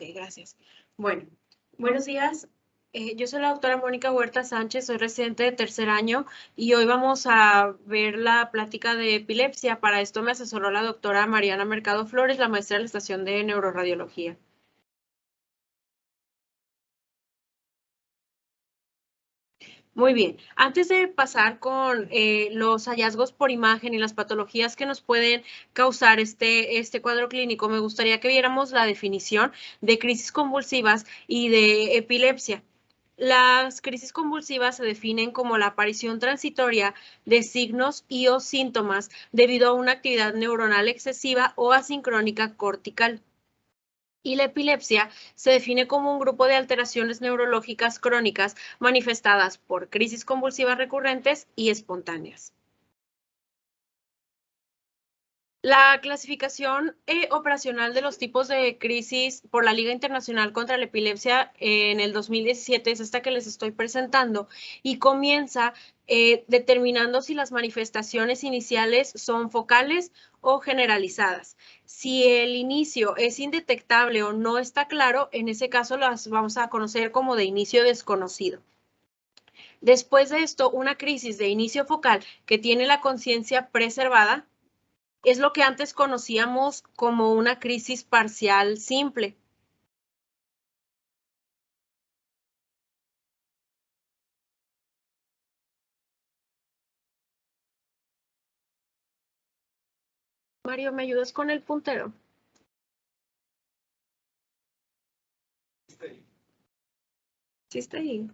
Ok, gracias. Bueno, buenos días. Yo soy la doctora Mónica Huerta Sánchez, soy residente de tercer año y hoy vamos a ver la plática de epilepsia. Para esto me asesoró la doctora Mariana Mercado Flores, la maestra de la estación de neuroradiología. Muy bien, antes de pasar con los hallazgos por imagen y las patologías que nos pueden causar este cuadro clínico, me gustaría que viéramos la definición de crisis convulsivas y de epilepsia. Las crisis convulsivas se definen como la aparición transitoria de signos y o síntomas debido a una actividad neuronal excesiva o asincrónica cortical. Y la epilepsia se define como un grupo de alteraciones neurológicas crónicas manifestadas por crisis convulsivas recurrentes y espontáneas. La clasificación operacional de los tipos de crisis por la Liga Internacional contra la Epilepsia en el 2017 es esta que les estoy presentando y comienza determinando si las manifestaciones iniciales son focales o generalizadas. Si el inicio es indetectable o no está claro, en ese caso las vamos a conocer como de inicio desconocido. Después de esto, una crisis de inicio focal que tiene la conciencia preservada es lo que antes conocíamos como una crisis parcial simple. Mario, ¿me ayudas con el puntero? Sí está ahí.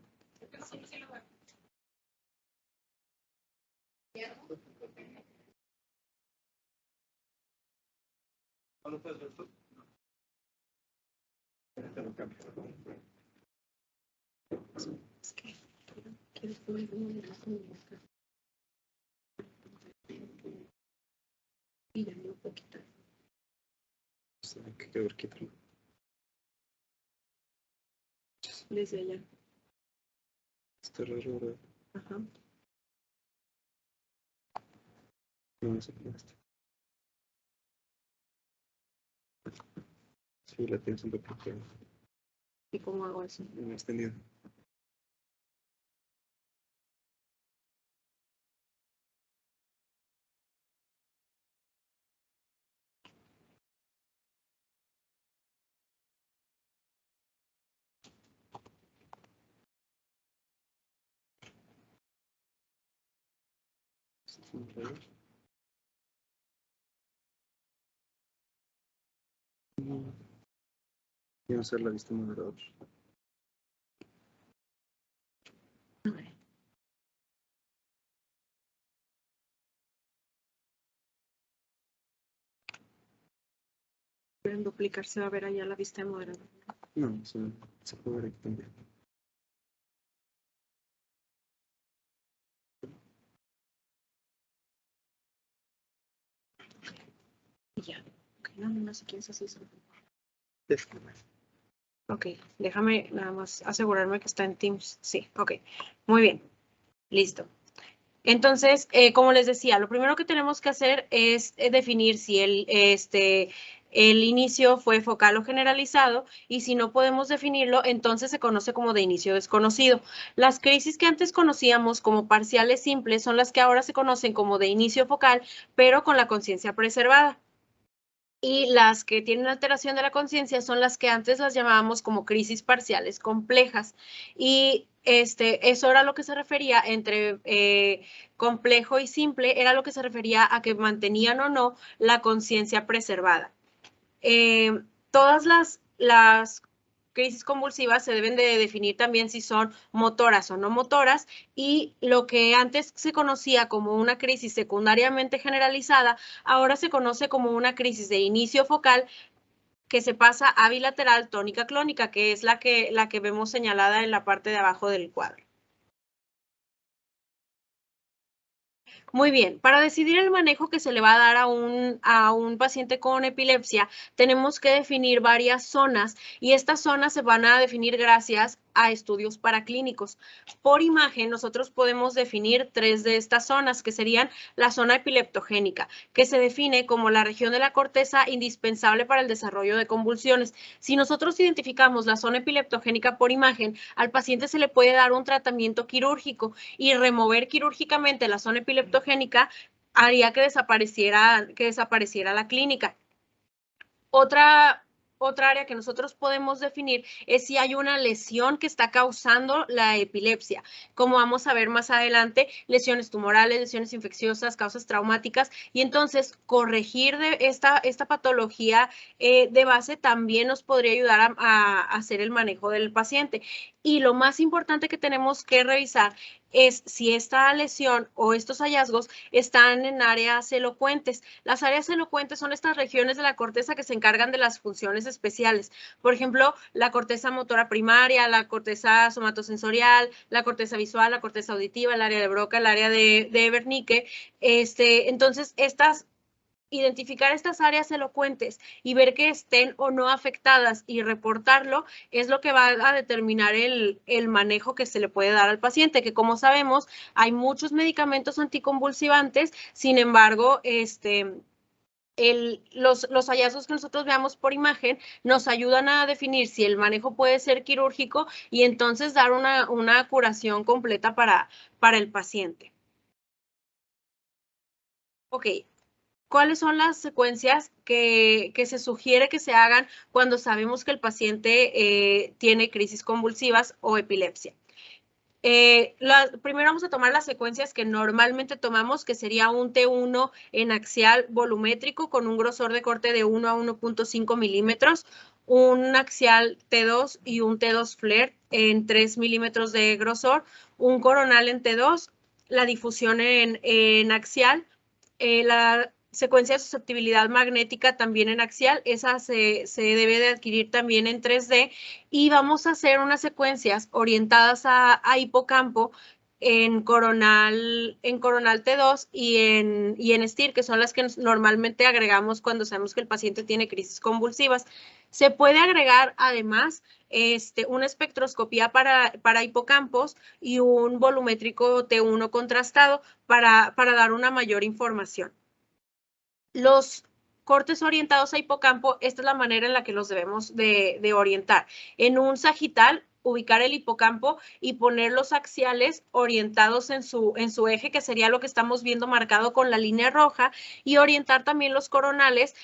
Es que quiero poner y ya no puedo quitar. Hay que quedar quieto. Desde allá. Está raro, ¿verdad? Ajá. No, se puede. Sí, la tienes un poquito ¿Y cómo hago eso? extendida. Voy a hacer la vista moderador. En duplicar se va a ver allá la vista de moderador. No, se puede ver aquí también. Y ya. Ok, no sé quién es así. Déjame. Ok, déjame nada más asegurarme que está en Teams. Sí, ok. Muy bien. Listo. Entonces, como les decía, lo primero que tenemos que hacer es definir si el inicio fue focal o generalizado y si no podemos definirlo, entonces se conoce como de inicio desconocido. Las crisis que antes conocíamos como parciales simples son las que ahora se conocen como de inicio focal, pero con la conciencia preservada. Y las que tienen alteración de la conciencia son las que antes las llamábamos como crisis parciales complejas. Y eso era lo que se refería entre complejo y simple, era lo que se refería a que mantenían o no la conciencia preservada. Todas las crisis convulsivas se deben de definir también si son motoras o no motoras y lo que antes se conocía como una crisis secundariamente generalizada, ahora se conoce como una crisis de inicio focal que se pasa a bilateral tónica clónica, que es la que vemos señalada en la parte de abajo del cuadro. Muy bien, para decidir el manejo que se le va a dar a un paciente con epilepsia, tenemos que definir varias zonas y estas zonas se van a definir gracias a estudios paraclínicos. Por imagen, nosotros podemos definir 3 de estas zonas, que serían la zona epileptogénica, que se define como la región de la corteza indispensable para el desarrollo de convulsiones. Si nosotros identificamos la zona epileptogénica por imagen, al paciente se le puede dar un tratamiento quirúrgico, y remover quirúrgicamente la zona epileptogénica haría que desapareciera la clínica. Otra área que nosotros podemos definir es si hay una lesión que está causando la epilepsia. Como vamos a ver más adelante, lesiones tumorales, lesiones infecciosas, causas traumáticas, y entonces corregir de esta patología de base también nos podría ayudar a hacer el manejo del paciente. Y lo más importante que tenemos que revisar es si esta lesión o estos hallazgos están en áreas elocuentes. Las áreas elocuentes son estas regiones de la corteza que se encargan de las funciones especiales. Por ejemplo, la corteza motora primaria, la corteza somatosensorial, la corteza visual, la corteza auditiva, el área de Broca, el área de Wernicke. Entonces, identificar estas áreas elocuentes y ver que estén o no afectadas y reportarlo es lo que va a determinar el manejo que se le puede dar al paciente, que como sabemos hay muchos medicamentos anticonvulsivantes. Sin embargo, los hallazgos que nosotros veamos por imagen nos ayudan a definir si el manejo puede ser quirúrgico y entonces dar una curación completa para el paciente. Ok. ¿Cuáles son las secuencias que se sugiere que se hagan cuando sabemos que el paciente tiene crisis convulsivas o epilepsia? Primero vamos a tomar las secuencias que normalmente tomamos, que sería un T1 en axial volumétrico con un grosor de corte de 1 a 1.5 milímetros, un axial T2 y un T2 FLAIR en 3 milímetros de grosor, un coronal en T2, la difusión en axial, la secuencia de susceptibilidad magnética también en axial, esa se debe de adquirir también en 3D, y vamos a hacer unas secuencias orientadas a hipocampo en coronal T2 y en STIR, que son las que normalmente agregamos cuando sabemos que el paciente tiene crisis convulsivas. Se puede agregar además una espectroscopía para hipocampos y un volumétrico T1 contrastado para dar una mayor información. Los cortes orientados a hipocampo, esta es la manera en la que los debemos de orientar. En un sagital, ubicar el hipocampo y poner los axiales orientados en su eje, que sería lo que estamos viendo marcado con la línea roja, y orientar también los coronales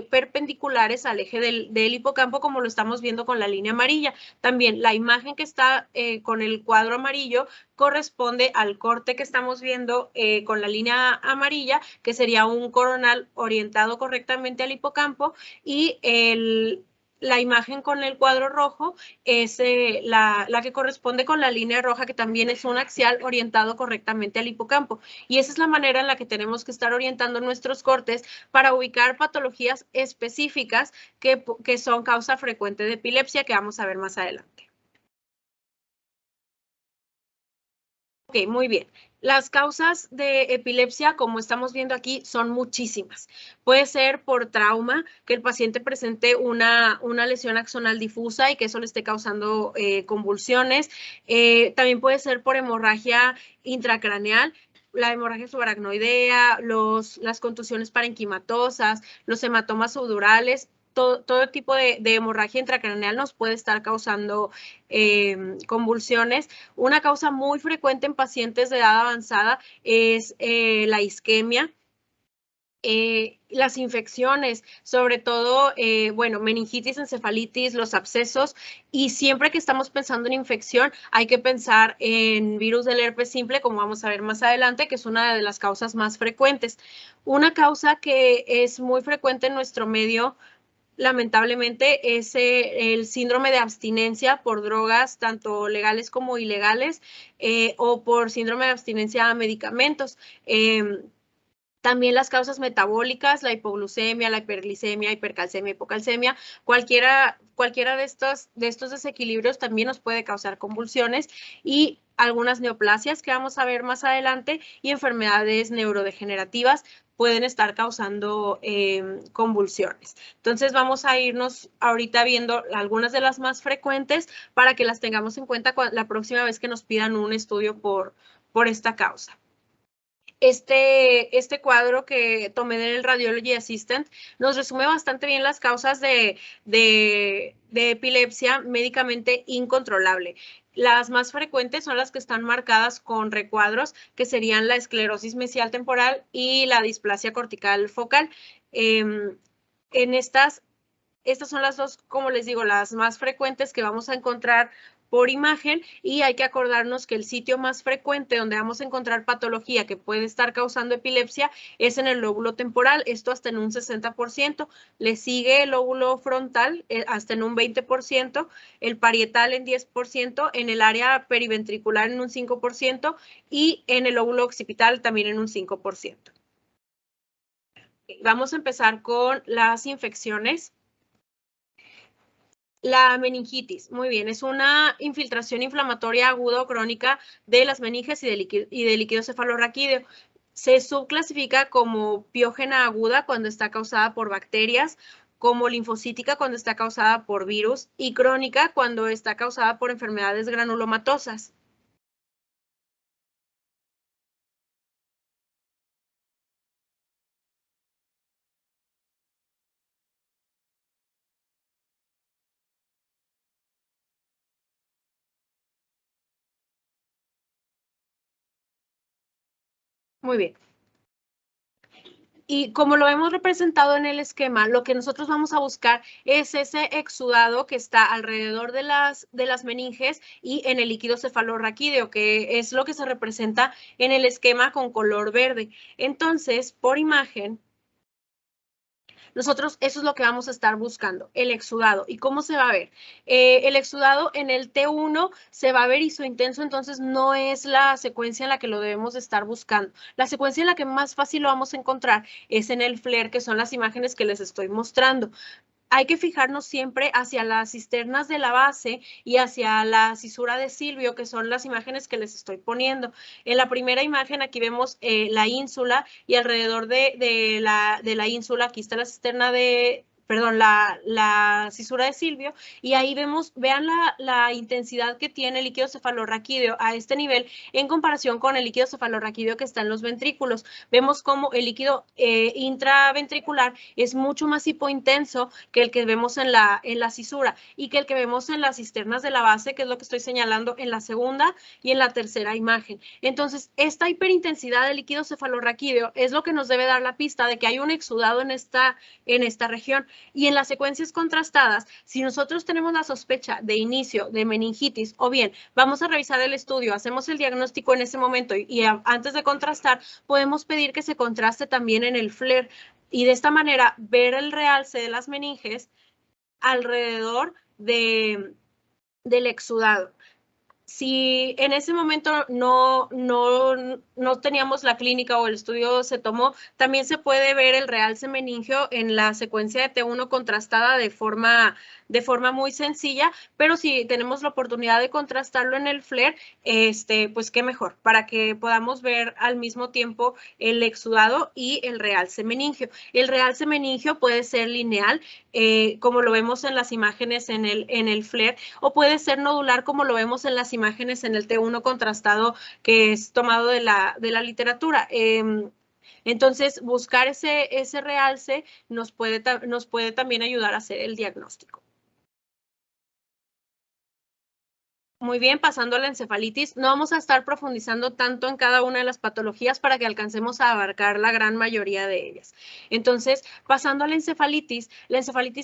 perpendiculares al eje del hipocampo, como lo estamos viendo con la línea amarilla. También la imagen que está con el cuadro amarillo corresponde al corte que estamos viendo con la línea amarilla, que sería un coronal orientado correctamente al hipocampo, y la imagen con el cuadro rojo es la que corresponde con la línea roja, que también es un axial orientado correctamente al hipocampo. Y esa es la manera en la que tenemos que estar orientando nuestros cortes para ubicar patologías específicas que son causa frecuente de epilepsia, que vamos a ver más adelante. Ok, muy bien. Las causas de epilepsia, como estamos viendo aquí, son muchísimas. Puede ser por trauma, que el paciente presente una lesión axonal difusa y que eso le esté causando convulsiones. También puede ser por hemorragia intracraneal, la hemorragia subaracnoidea, las contusiones parenquimatosas, los hematomas subdurales. Todo tipo de hemorragia intracraneal nos puede estar causando convulsiones. Una causa muy frecuente en pacientes de edad avanzada es la isquemia. Las infecciones, sobre todo, meningitis, encefalitis, los abscesos, y siempre que estamos pensando en infección hay que pensar en virus del herpes simple, como vamos a ver más adelante, que es una de las causas más frecuentes. Una causa que es muy frecuente en nuestro medio, lamentablemente, es el síndrome de abstinencia por drogas, tanto legales como ilegales, o por síndrome de abstinencia a medicamentos. También las causas metabólicas, la hipoglucemia, la hiperglicemia, hipercalcemia, hipocalcemia, cualquiera de estos desequilibrios también nos puede causar convulsiones, y algunas neoplasias que vamos a ver más adelante, y enfermedades neurodegenerativas pueden estar causando convulsiones. Entonces vamos a irnos ahorita viendo algunas de las más frecuentes para que las tengamos en cuenta la próxima vez que nos pidan un estudio por esta causa. Este cuadro que tomé del Radiology Assistant nos resume bastante bien las causas de epilepsia médicamente incontrolable. Las más frecuentes son las que están marcadas con recuadros, que serían la esclerosis mesial temporal y la displasia cortical focal. Estas son las dos, como les digo, las más frecuentes que vamos a encontrar por imagen, y hay que acordarnos que el sitio más frecuente donde vamos a encontrar patología que puede estar causando epilepsia es en el lóbulo temporal, esto hasta en un 60%, le sigue el lóbulo frontal hasta en un 20%, el parietal en 10%, en el área periventricular en un 5% y en el lóbulo occipital también en un 5%. Vamos a empezar con las infecciones. La meningitis, muy bien, es una infiltración inflamatoria aguda o crónica de las meninges y de líquido cefalorraquídeo. Se subclasifica como piógena aguda cuando está causada por bacterias, como linfocítica cuando está causada por virus y crónica cuando está causada por enfermedades granulomatosas. Muy bien. Y como lo hemos representado en el esquema, lo que nosotros vamos a buscar es ese exudado que está alrededor de las meninges y en el líquido cefalorraquídeo, que es lo que se representa en el esquema con color verde. Entonces, por imagen, nosotros eso es lo que vamos a estar buscando, el exudado. ¿Y cómo se va a ver? El exudado en el T1 se va a ver isointenso, entonces no es la secuencia en la que lo debemos de estar buscando. La secuencia en la que más fácil lo vamos a encontrar es en el FLAIR, que son las imágenes que les estoy mostrando. Hay que fijarnos siempre hacia las cisternas de la base y hacia la cisura de Silvio, que son las imágenes que les estoy poniendo. En la primera imagen aquí vemos la ínsula y alrededor de la ínsula, aquí está la cisterna de, perdón, la cisura de Silvio, y ahí vemos, vean la intensidad que tiene el líquido cefalorraquídeo a este nivel en comparación con el líquido cefalorraquídeo que está en los ventrículos. Vemos cómo el líquido intraventricular es mucho más hipointenso que el que vemos en la cisura y que el que vemos en las cisternas de la base, que es lo que estoy señalando en la segunda y en la tercera imagen. Entonces, esta hiperintensidad del líquido cefalorraquídeo es lo que nos debe dar la pista de que hay un exudado en esta región. Y en las secuencias contrastadas, si nosotros tenemos la sospecha de inicio de meningitis, o bien vamos a revisar el estudio, hacemos el diagnóstico en ese momento y antes de contrastar, podemos pedir que se contraste también en el FLAIR y de esta manera ver el realce de las meninges alrededor del exudado. Si en ese momento no teníamos la clínica o el estudio se tomó, también se puede ver el realce meningio en la secuencia de T1 contrastada de forma muy sencilla, pero si tenemos la oportunidad de contrastarlo en el FLAIR, pues qué mejor, para que podamos ver al mismo tiempo el exudado y el realce meningio. El realce meningio puede ser lineal, como lo vemos en las imágenes en el FLAIR, o puede ser nodular, como lo vemos en las imágenes en el T1 contrastado, que es tomado de la literatura. Entonces, buscar ese realce nos puede también ayudar a hacer el diagnóstico. Muy bien, pasando a la encefalitis, no vamos a estar profundizando tanto en cada una de las patologías para que alcancemos a abarcar la gran mayoría de ellas. Entonces, pasando a la encefalitis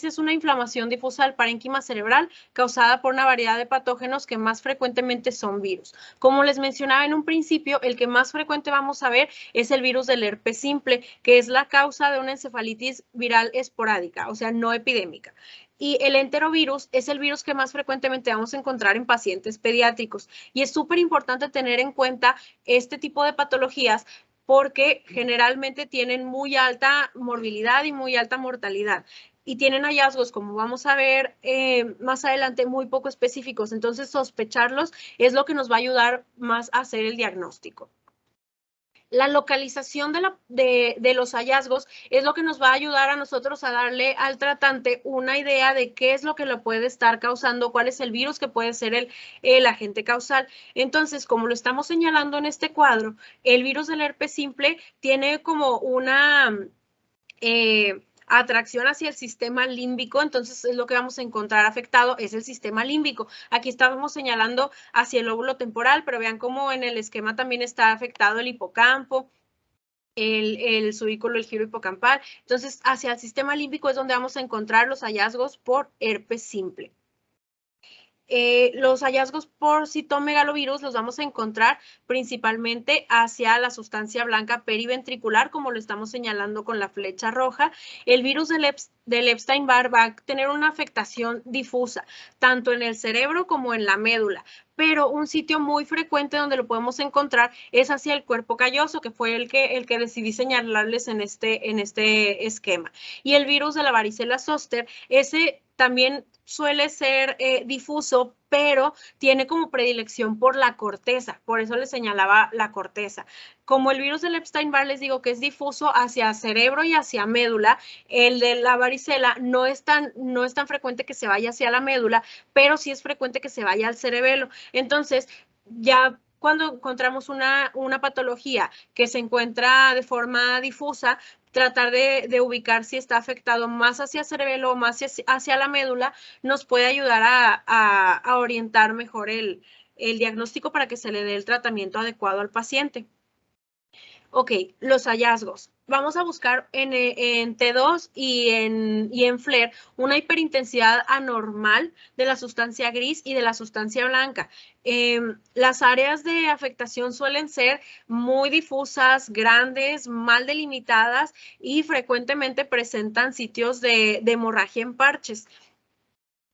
es una inflamación difusa del parénquima cerebral causada por una variedad de patógenos que más frecuentemente son virus. Como les mencionaba en un principio, el que más frecuente vamos a ver es el virus del herpes simple, que es la causa de una encefalitis viral esporádica, o sea, no epidémica. Y el enterovirus es el virus que más frecuentemente vamos a encontrar en pacientes pediátricos. Y es súper importante tener en cuenta este tipo de patologías porque generalmente tienen muy alta morbilidad y muy alta mortalidad. Y tienen hallazgos, como vamos a ver más adelante, muy poco específicos. Entonces, sospecharlos es lo que nos va a ayudar más a hacer el diagnóstico. La localización de los hallazgos es lo que nos va a ayudar a nosotros a darle al tratante una idea de qué es lo que lo puede estar causando, cuál es el virus que puede ser el agente causal. Entonces, como lo estamos señalando en este cuadro, el virus del herpes simple tiene como una atracción hacia el sistema límbico, entonces es lo que vamos a encontrar afectado, es el sistema límbico. Aquí estábamos señalando hacia el lóbulo temporal, pero vean cómo en el esquema también está afectado el hipocampo, el subículo, el giro hipocampal. Entonces, hacia el sistema límbico es donde vamos a encontrar los hallazgos por herpes simple. Los hallazgos por citomegalovirus los vamos a encontrar principalmente hacia la sustancia blanca periventricular, como lo estamos señalando con la flecha roja. El virus del Epstein-Barr va a tener una afectación difusa, tanto en el cerebro como en la médula, pero un sitio muy frecuente donde lo podemos encontrar es hacia el cuerpo calloso, que fue el que decidí señalarles en este esquema. Y el virus de la varicela zoster, ese también suele ser difuso, pero tiene como predilección por la corteza, por eso les señalaba la corteza. Como el virus del Epstein-Barr les digo que es difuso hacia cerebro y hacia médula, el de la varicela no es tan frecuente que se vaya hacia la médula, pero sí es frecuente que se vaya al cerebelo. Entonces, ya cuando encontramos una patología que se encuentra de forma difusa, tratar de ubicar si está afectado más hacia el cerebelo o más hacia la médula nos puede ayudar a orientar mejor el diagnóstico para que se le dé el tratamiento adecuado al paciente. Ok, los hallazgos. Vamos a buscar en T2 y en FLAIR una hiperintensidad anormal de la sustancia gris y de la sustancia blanca. Las áreas de afectación suelen ser muy difusas, grandes, mal delimitadas y frecuentemente presentan sitios de hemorragia en parches.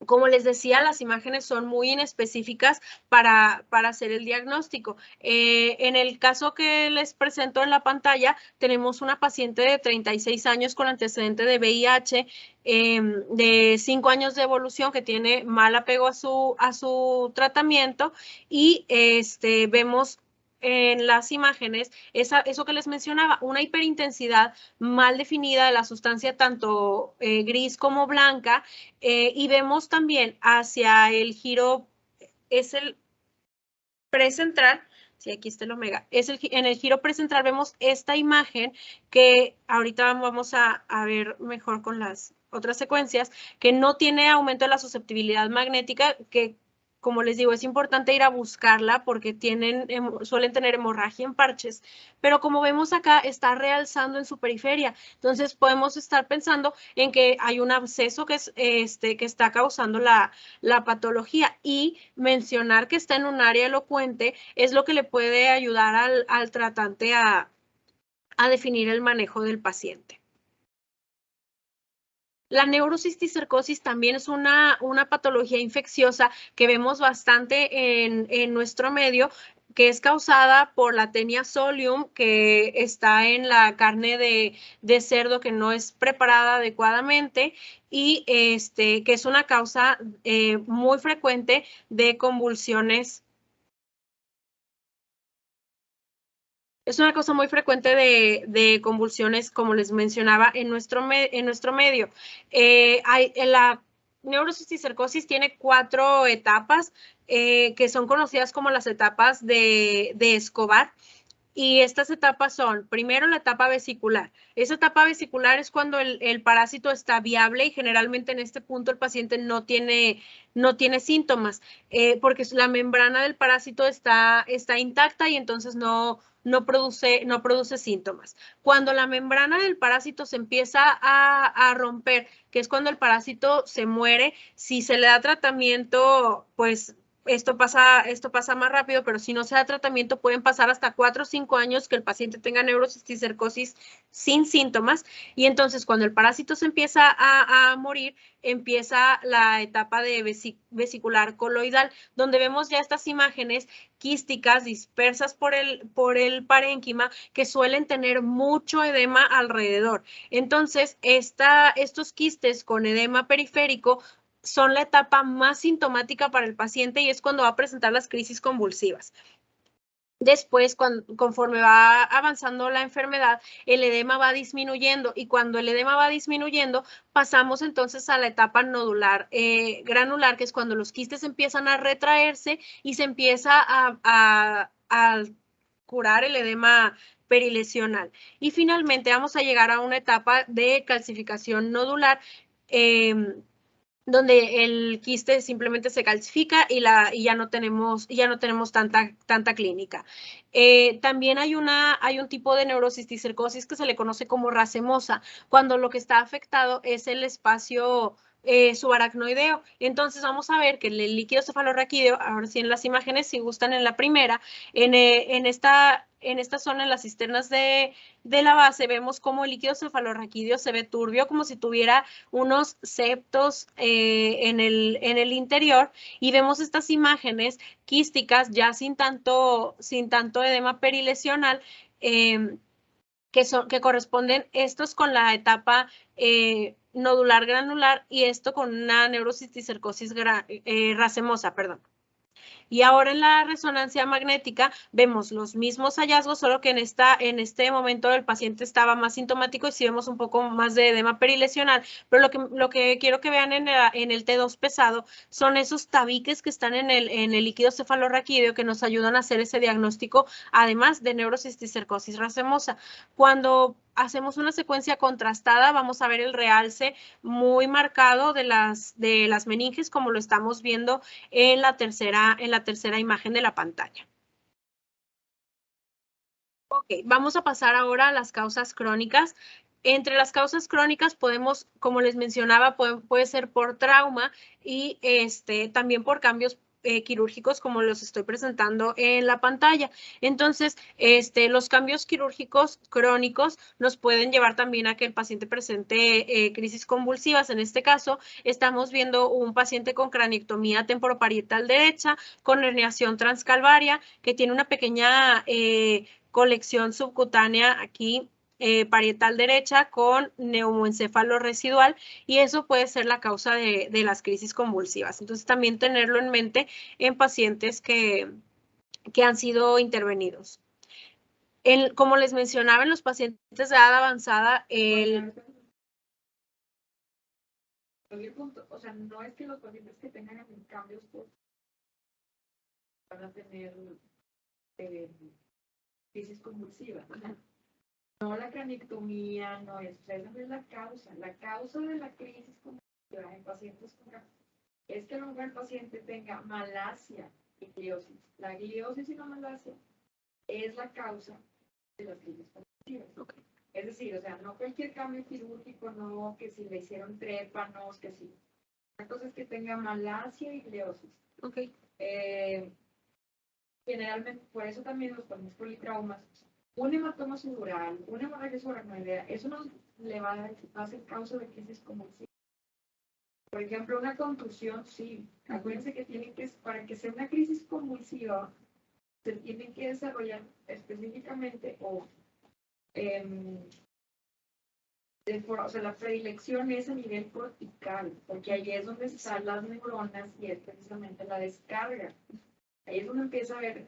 Como les decía, las imágenes son muy inespecíficas para hacer el diagnóstico. En el caso que les presento en la pantalla, tenemos una paciente de 36 años con antecedente de VIH, de 5 años de evolución, que tiene mal apego a su tratamiento y vemos en las imágenes eso que les mencionaba, una hiperintensidad mal definida de la sustancia tanto gris como blanca, y vemos también hacia el giro, es el precentral, si aquí está el omega, en el giro precentral vemos esta imagen que ahorita vamos a ver mejor con las otras secuencias, que no tiene aumento de la susceptibilidad magnética, que como les digo, es importante ir a buscarla porque suelen tener hemorragia en parches, pero como vemos acá, está realzando en su periferia. Entonces, podemos estar pensando en que hay un absceso que está causando la patología, y mencionar que está en un área elocuente es lo que le puede ayudar al tratante a definir el manejo del paciente. La neurocisticercosis también es una patología infecciosa que vemos bastante en nuestro medio, que es causada por la Taenia solium, que está en la carne de cerdo que no es preparada adecuadamente y que es una causa muy frecuente de convulsiones. Es una cosa muy frecuente de convulsiones, como les mencionaba, en nuestro medio. La neurocisticercosis tiene 4 etapas que son conocidas como las etapas de Escobar. Y estas etapas son, primero, la etapa vesicular. Esa etapa vesicular es cuando el parásito está viable y generalmente en este punto el paciente no tiene síntomas, porque la membrana del parásito está intacta y entonces no produce síntomas. Cuando la membrana del parásito se empieza a romper, que es cuando el parásito se muere, si se le da tratamiento, pues esto pasa más rápido, pero si no se da tratamiento pueden pasar hasta 4 o 5 años que el paciente tenga neurocisticercosis sin síntomas, y entonces cuando el parásito se empieza a morir, empieza la etapa de vesicular coloidal, donde vemos ya estas imágenes quísticas dispersas por el parénquima, que suelen tener mucho edema alrededor. Entonces, estos quistes con edema periférico son la etapa más sintomática para el paciente y es cuando va a presentar las crisis convulsivas. Después, conforme va avanzando la enfermedad, el edema va disminuyendo y cuando el edema va disminuyendo, pasamos entonces a la etapa nodular granular, que es cuando los quistes empiezan a retraerse y se empieza a curar el edema perilesional. Y finalmente vamos a llegar a una etapa de calcificación nodular, donde el quiste simplemente se calcifica y ya no tenemos tanta clínica. También hay un tipo de neurocisticercosis que se le conoce como racemosa, cuando lo que está afectado es el espacio subaracnoideo. Entonces vamos a ver que el líquido cefalorraquídeo, ahora sí en las imágenes, si gustan en la primera, en esta zona, en las cisternas de la base, vemos como el líquido cefalorraquídeo se ve turbio, como si tuviera unos septos en el interior, y vemos estas imágenes quísticas ya sin tanto edema perilesional, que corresponden estos con la etapa nodular granular y esto con una neurocisticercosis racemosa, perdón. Y ahora en la resonancia magnética vemos los mismos hallazgos, solo que en este momento el paciente estaba más sintomático y sí vemos un poco más de edema perilesional, pero lo que quiero que vean en el T2 pesado son esos tabiques que están en el líquido cefalorraquídeo que nos ayudan a hacer ese diagnóstico, además de neurocisticercosis racemosa. Cuando hacemos una secuencia contrastada, vamos a ver el realce muy marcado de las meninges, como lo estamos viendo en la tercera imagen de la pantalla. Ok, vamos a pasar ahora a las causas crónicas. Entre las causas crónicas podemos, como les mencionaba, puede ser por trauma y también por cambios quirúrgicos, como los estoy presentando en la pantalla. Entonces, los cambios quirúrgicos crónicos nos pueden llevar también a que el paciente presente crisis convulsivas. En este caso, estamos viendo un paciente con craniectomía temporoparietal derecha, con herniación transcalvaria, que tiene una pequeña colección subcutánea aquí parietal derecha con neumoencéfalo residual, y eso puede ser la causa de las crisis convulsivas. Entonces también tenerlo en mente en pacientes que han sido intervenidos. Como les mencionaba, en los pacientes de edad avanzada, o sea, no es que los pacientes que tengan cambios van a tener crisis convulsiva. No la craniectomía, no es, esa no es la causa. La causa de la crisis convulsiva en pacientes con es que a lo mejor el paciente tenga malasia y gliosis. La gliosis y la malasia es la causa de las crisis convulsivas. Okay. Es decir, o sea, no cualquier cambio quirúrgico, no que si le hicieron trépanos, que sí. La cosa es que tenga malasia y gliosis. Okay. Generalmente, por eso también los pacientes politraumas, un hematoma sudural, una hemorragia subaracnoidea, eso nos le va a ser causa de crisis convulsiva. Por ejemplo, una contusión, sí. Acuérdense que para que sea una crisis convulsiva, se tienen que desarrollar específicamente o sea, la predilección es a nivel cortical, porque ahí es donde están las neuronas y es precisamente la descarga. Ahí es donde empieza a ver,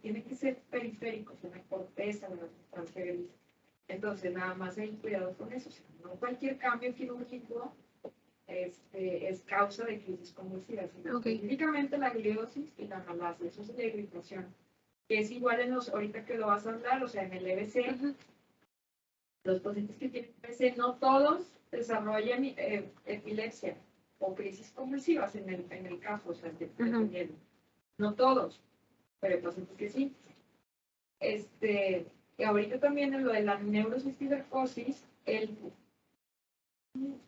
tiene que ser periférico, o sea, la corteza de la sustancia gris. Entonces, nada más hay cuidado con eso. O sea, no cualquier cambio quirúrgico es causa de crisis convulsivas, sino específicamente la gliosis y la malasia. Eso es la irritación, que es igual ahorita que lo vas a hablar, o sea, en el EBC, los pacientes que tienen EBC, no todos desarrollan epilepsia o crisis convulsivas en el caso, o sea, dependiendo. No todos, pero hay pacientes que sí. Y ahorita también en lo de la neurocisticercosis,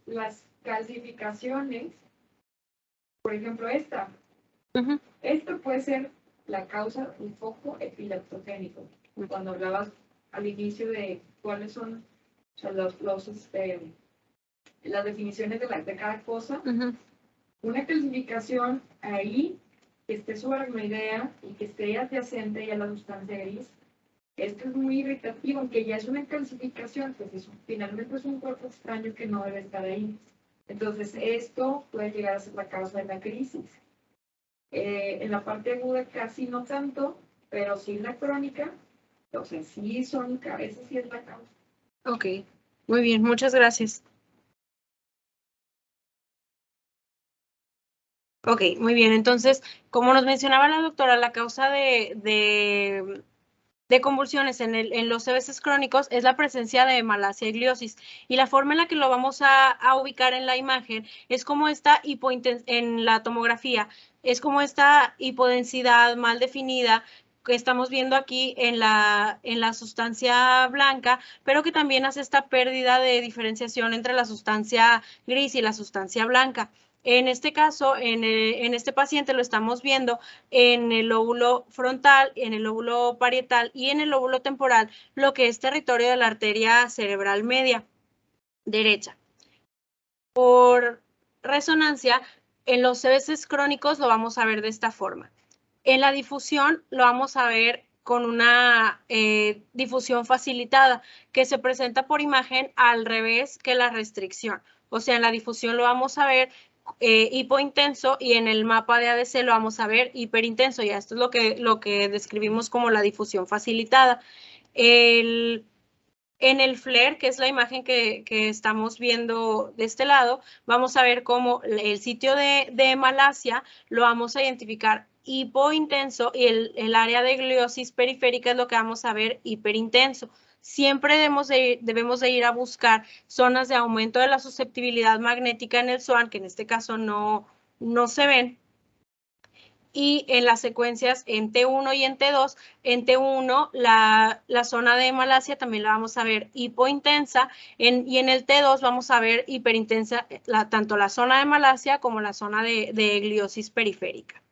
las calcificaciones, por ejemplo esta puede ser la causa del foco epileptogénico. Cuando hablabas al inicio de cuáles son, o sea, las definiciones de cada cosa, una calcificación ahí que esté subaracnoidea y que esté adyacente ya a la sustancia gris. Esto es muy irritativo, aunque ya es una calcificación, pues finalmente es un cuerpo extraño que no debe estar ahí. Entonces, esto puede llegar a ser la causa de la crisis. En la parte aguda casi no tanto, pero sí la crónica, o sea, sí son, a veces sí es la causa. Ok, muy bien, muchas gracias. Ok, muy bien. Entonces, como nos mencionaba la doctora, la causa de convulsiones en los CVCs crónicos es la presencia de malasia y gliosis. Y la forma en la que lo vamos a ubicar en la imagen es como esta en la tomografía, es como esta hipodensidad mal definida que estamos viendo aquí en la sustancia blanca, pero que también hace esta pérdida de diferenciación entre la sustancia gris y la sustancia blanca. En este caso, en este paciente lo estamos viendo en el lóbulo frontal, en el lóbulo parietal y en el lóbulo temporal, lo que es territorio de la arteria cerebral media derecha. Por resonancia, en los CVCs crónicos lo vamos a ver de esta forma. En la difusión lo vamos a ver con una difusión facilitada que se presenta por imagen al revés que la restricción. O sea, en la difusión lo vamos a ver hipointenso y en el mapa de ADC lo vamos a ver hiperintenso. Ya esto es lo que describimos como la difusión facilitada. En el FLAIR, que es la imagen que estamos viendo de este lado, vamos a ver cómo el sitio de malasia lo vamos a identificar hipointenso y el área de gliosis periférica es lo que vamos a ver hiperintenso. Siempre debemos de ir a buscar zonas de aumento de la susceptibilidad magnética en el SWAN, que en este caso no se ven. Y en las secuencias en T1 y en T2, en T1 la zona de malasia también la vamos a ver hipointensa y en el T2 vamos a ver hiperintensa tanto la zona de malasia como la zona de gliosis periférica.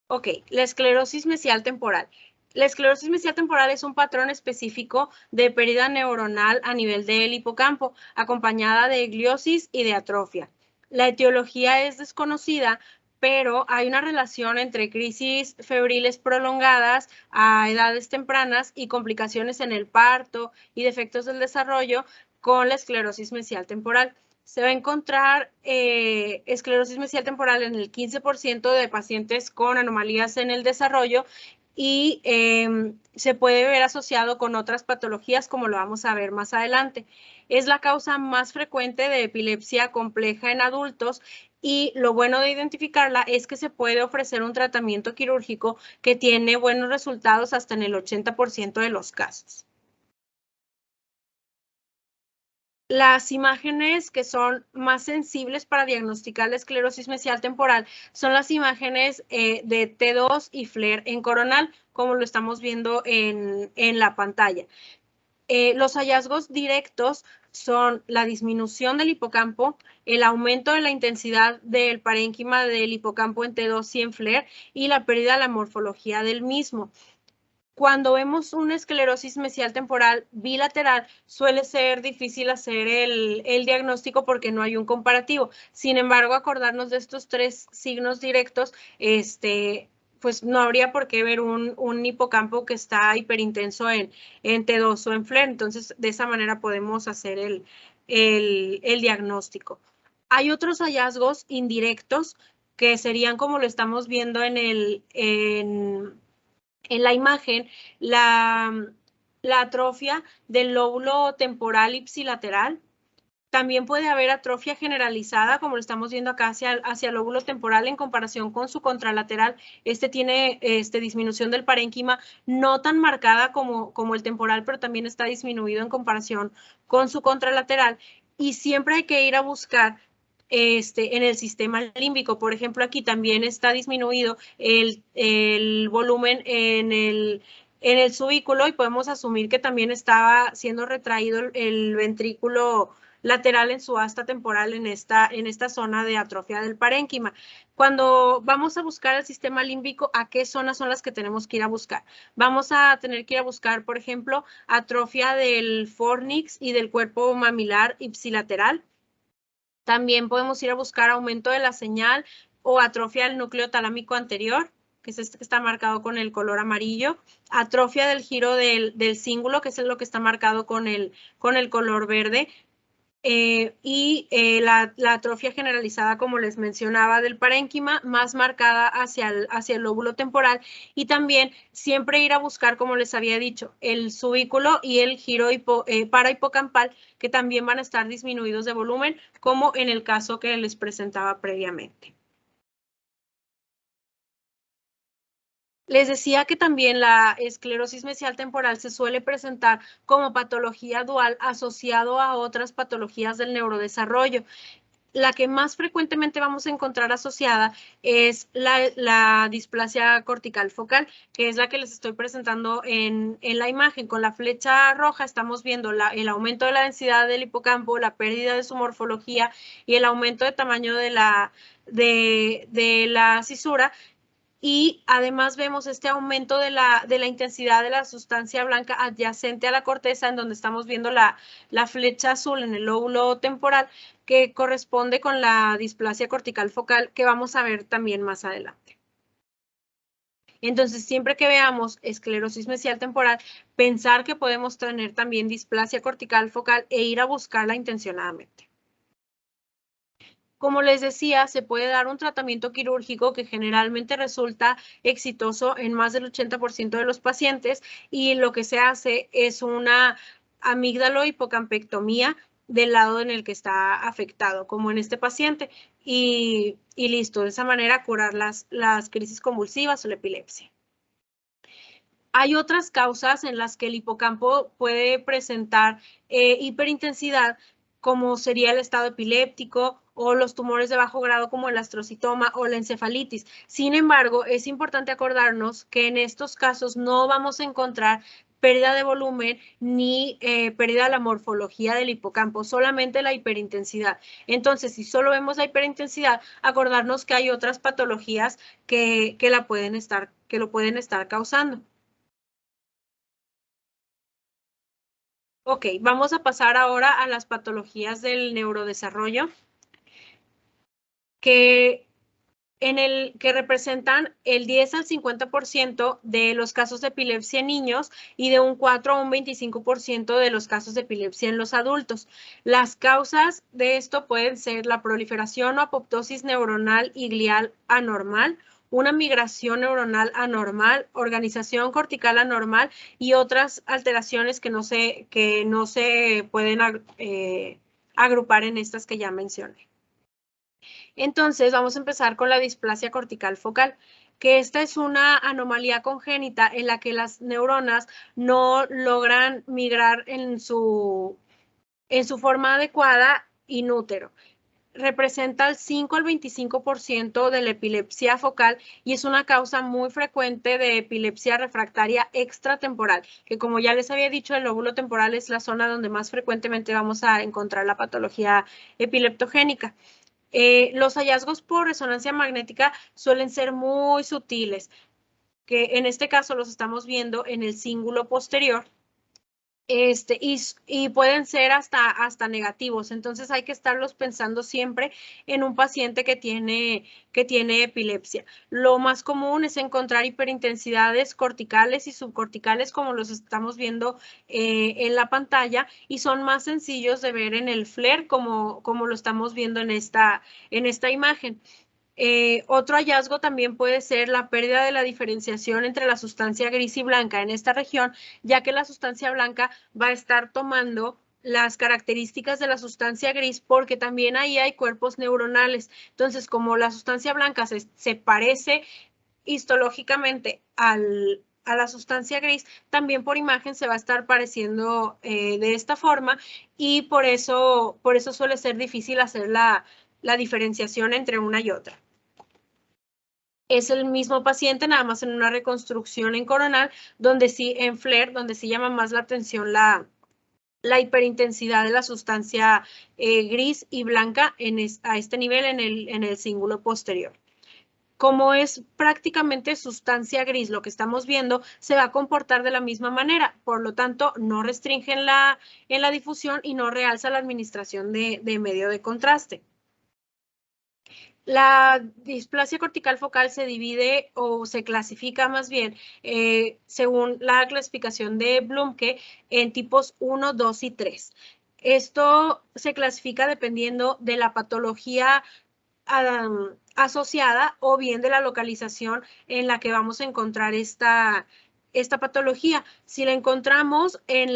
Ok, la esclerosis mesial temporal. La esclerosis mesial temporal es un patrón específico de pérdida neuronal a nivel del hipocampo, acompañada de gliosis y de atrofia. La etiología es desconocida, pero hay una relación entre crisis febriles prolongadas a edades tempranas y complicaciones en el parto y defectos del desarrollo con la esclerosis mesial temporal. Se va a encontrar esclerosis mesial temporal en el 15% de pacientes con anomalías en el desarrollo y se puede ver asociado con otras patologías como lo vamos a ver más adelante. Es la causa más frecuente de epilepsia compleja en adultos y lo bueno de identificarla es que se puede ofrecer un tratamiento quirúrgico que tiene buenos resultados hasta en el 80% de los casos. Las imágenes que son más sensibles para diagnosticar la esclerosis mesial temporal son las imágenes de T2 y FLAIR en coronal, como lo estamos viendo en la pantalla. Los hallazgos directos son la disminución del hipocampo, el aumento de la intensidad del parénquima del hipocampo en T2 y en FLAIR y la pérdida de la morfología del mismo. Cuando vemos una esclerosis mesial temporal bilateral, suele ser difícil hacer el diagnóstico porque no hay un comparativo. Sin embargo, acordarnos de estos tres signos directos, pues no habría por qué ver un hipocampo que está hiperintenso en T2 o en FLAIR. Entonces, de esa manera podemos hacer el diagnóstico. Hay otros hallazgos indirectos que serían como lo estamos viendo en la imagen, la atrofia del lóbulo temporal ipsilateral. También puede haber atrofia generalizada, como lo estamos viendo acá hacia el lóbulo temporal en comparación con su contralateral. Este tiene disminución del parénquima no tan marcada como el temporal, pero también está disminuido en comparación con su contralateral. Y siempre hay que ir a buscar en el sistema límbico. Por ejemplo, aquí también está disminuido el volumen en el subículo y podemos asumir que también estaba siendo retraído el ventrículo lateral en su asta temporal en esta zona de atrofia del parénquima. Cuando vamos a buscar el sistema límbico, ¿a qué zonas son las que tenemos que ir a buscar? Vamos a tener que ir a buscar, por ejemplo, atrofia del fornix y del cuerpo mamilar ipsilateral. También podemos ir a buscar aumento de la señal o atrofia del núcleo talámico anterior, que es este que está marcado con el color amarillo, atrofia del giro del cíngulo, que es lo que está marcado con el color verde, La atrofia generalizada, como les mencionaba, del parénquima, más marcada hacia el lóbulo temporal, y también siempre ir a buscar, como les había dicho, el subículo y el giro parahipocampal, que también van a estar disminuidos de volumen, como en el caso que les presentaba previamente. Les decía que también la esclerosis mesial temporal se suele presentar como patología dual asociado a otras patologías del neurodesarrollo. La que más frecuentemente vamos a encontrar asociada es la displasia cortical focal, que es la que les estoy presentando en la imagen. Con la flecha roja estamos viendo el aumento de la densidad del hipocampo, la pérdida de su morfología y el aumento de tamaño de la cisura. Y además vemos este aumento de la intensidad de la sustancia blanca adyacente a la corteza, en donde estamos viendo la flecha azul en el lóbulo temporal, que corresponde con la displasia cortical focal, que vamos a ver también más adelante. Entonces, siempre que veamos esclerosis mesial temporal, pensar que podemos tener también displasia cortical focal e ir a buscarla intencionadamente. Como les decía, se puede dar un tratamiento quirúrgico que generalmente resulta exitoso en más del 80% de los pacientes, y lo que se hace es una amígdalo-hipocampectomía del lado en el que está afectado, como en este paciente, y listo. De esa manera curar las crisis convulsivas o la epilepsia. Hay otras causas en las que el hipocampo puede presentar hiperintensidad, como sería el estado epiléptico o los tumores de bajo grado como el astrocitoma o la encefalitis. Sin embargo, es importante acordarnos que en estos casos no vamos a encontrar pérdida de volumen ni pérdida de la morfología del hipocampo, solamente la hiperintensidad. Entonces, si solo vemos la hiperintensidad, acordarnos que hay otras patologías que lo pueden estar causando. Ok, vamos a pasar ahora a las patologías del neurodesarrollo que representan el 10 al 50% de los casos de epilepsia en niños y de un 4 a un 25% de los casos de epilepsia en los adultos. Las causas de esto pueden ser la proliferación o apoptosis neuronal y glial anormal, una migración neuronal anormal, organización cortical anormal y otras alteraciones que no se pueden agrupar en estas que ya mencioné. Entonces, vamos a empezar con la displasia cortical focal, que esta es una anomalía congénita en la que las neuronas no logran migrar en su forma adecuada in útero. Representa el 5 al 25% de la epilepsia focal y es una causa muy frecuente de epilepsia refractaria extratemporal, que como ya les había dicho, el lóbulo temporal es la zona donde más frecuentemente vamos a encontrar la patología epileptogénica. Los hallazgos por resonancia magnética suelen ser muy sutiles, que en este caso los estamos viendo en el cíngulo posterior, y pueden ser hasta negativos. Entonces hay que estarlos pensando siempre en un paciente que tiene epilepsia. Lo más común es encontrar hiperintensidades corticales y subcorticales, como los estamos viendo en la pantalla, y son más sencillos de ver en el FLAIR, como lo estamos viendo en esta imagen. Otro hallazgo también puede ser la pérdida de la diferenciación entre la sustancia gris y blanca en esta región, ya que la sustancia blanca va a estar tomando las características de la sustancia gris, porque también ahí hay cuerpos neuronales. Entonces, como la sustancia blanca se parece histológicamente a la sustancia gris, también por imagen se va a estar pareciendo de esta forma, y por eso suele ser difícil hacer la diferenciación entre una y otra. Es el mismo paciente, nada más en una reconstrucción en coronal, donde sí, en FLAIR, donde sí llama más la atención la hiperintensidad de la sustancia gris y blanca a este nivel en el cíngulo posterior. Como es prácticamente sustancia gris lo que estamos viendo, se va a comportar de la misma manera. Por lo tanto, no restringe en la difusión y no realza la administración de medio de contraste. La displasia cortical focal se divide o se clasifica más bien según la clasificación de Blumke en tipos 1, 2 y 3. Esto se clasifica dependiendo de la patología asociada o bien de la localización en la que vamos a encontrar esta patología. Si la encontramos en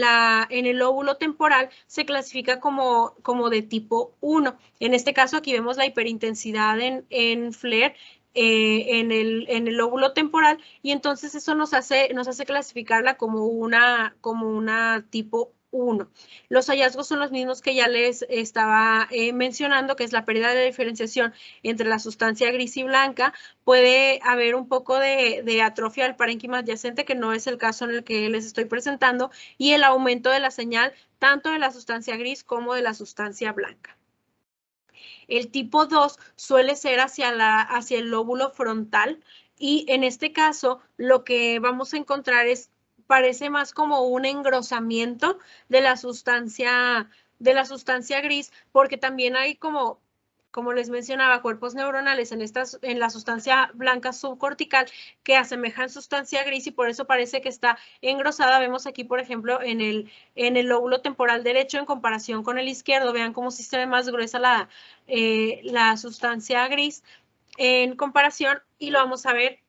el lóbulo temporal, se clasifica como de tipo 1. En este caso, aquí vemos la hiperintensidad en FLAIR en el lóbulo temporal, y entonces eso nos hace clasificarla como una tipo 1. Los hallazgos son los mismos que ya les estaba mencionando, que es la pérdida de diferenciación entre la sustancia gris y blanca. Puede haber un poco de atrofia del parénquima adyacente, que no es el caso en el que les estoy presentando, y el aumento de la señal tanto de la sustancia gris como de la sustancia blanca. El tipo 2 suele ser hacia el lóbulo frontal, y en este caso lo que vamos a encontrar parece más como un engrosamiento de la sustancia gris, porque también hay como les mencionaba, cuerpos neuronales en la sustancia blanca subcortical que asemejan sustancia gris, y por eso parece que está engrosada. Vemos aquí, por ejemplo, en el lóbulo temporal derecho en comparación con el izquierdo. Vean cómo sí se ve más gruesa la sustancia gris en comparación, y lo vamos a ver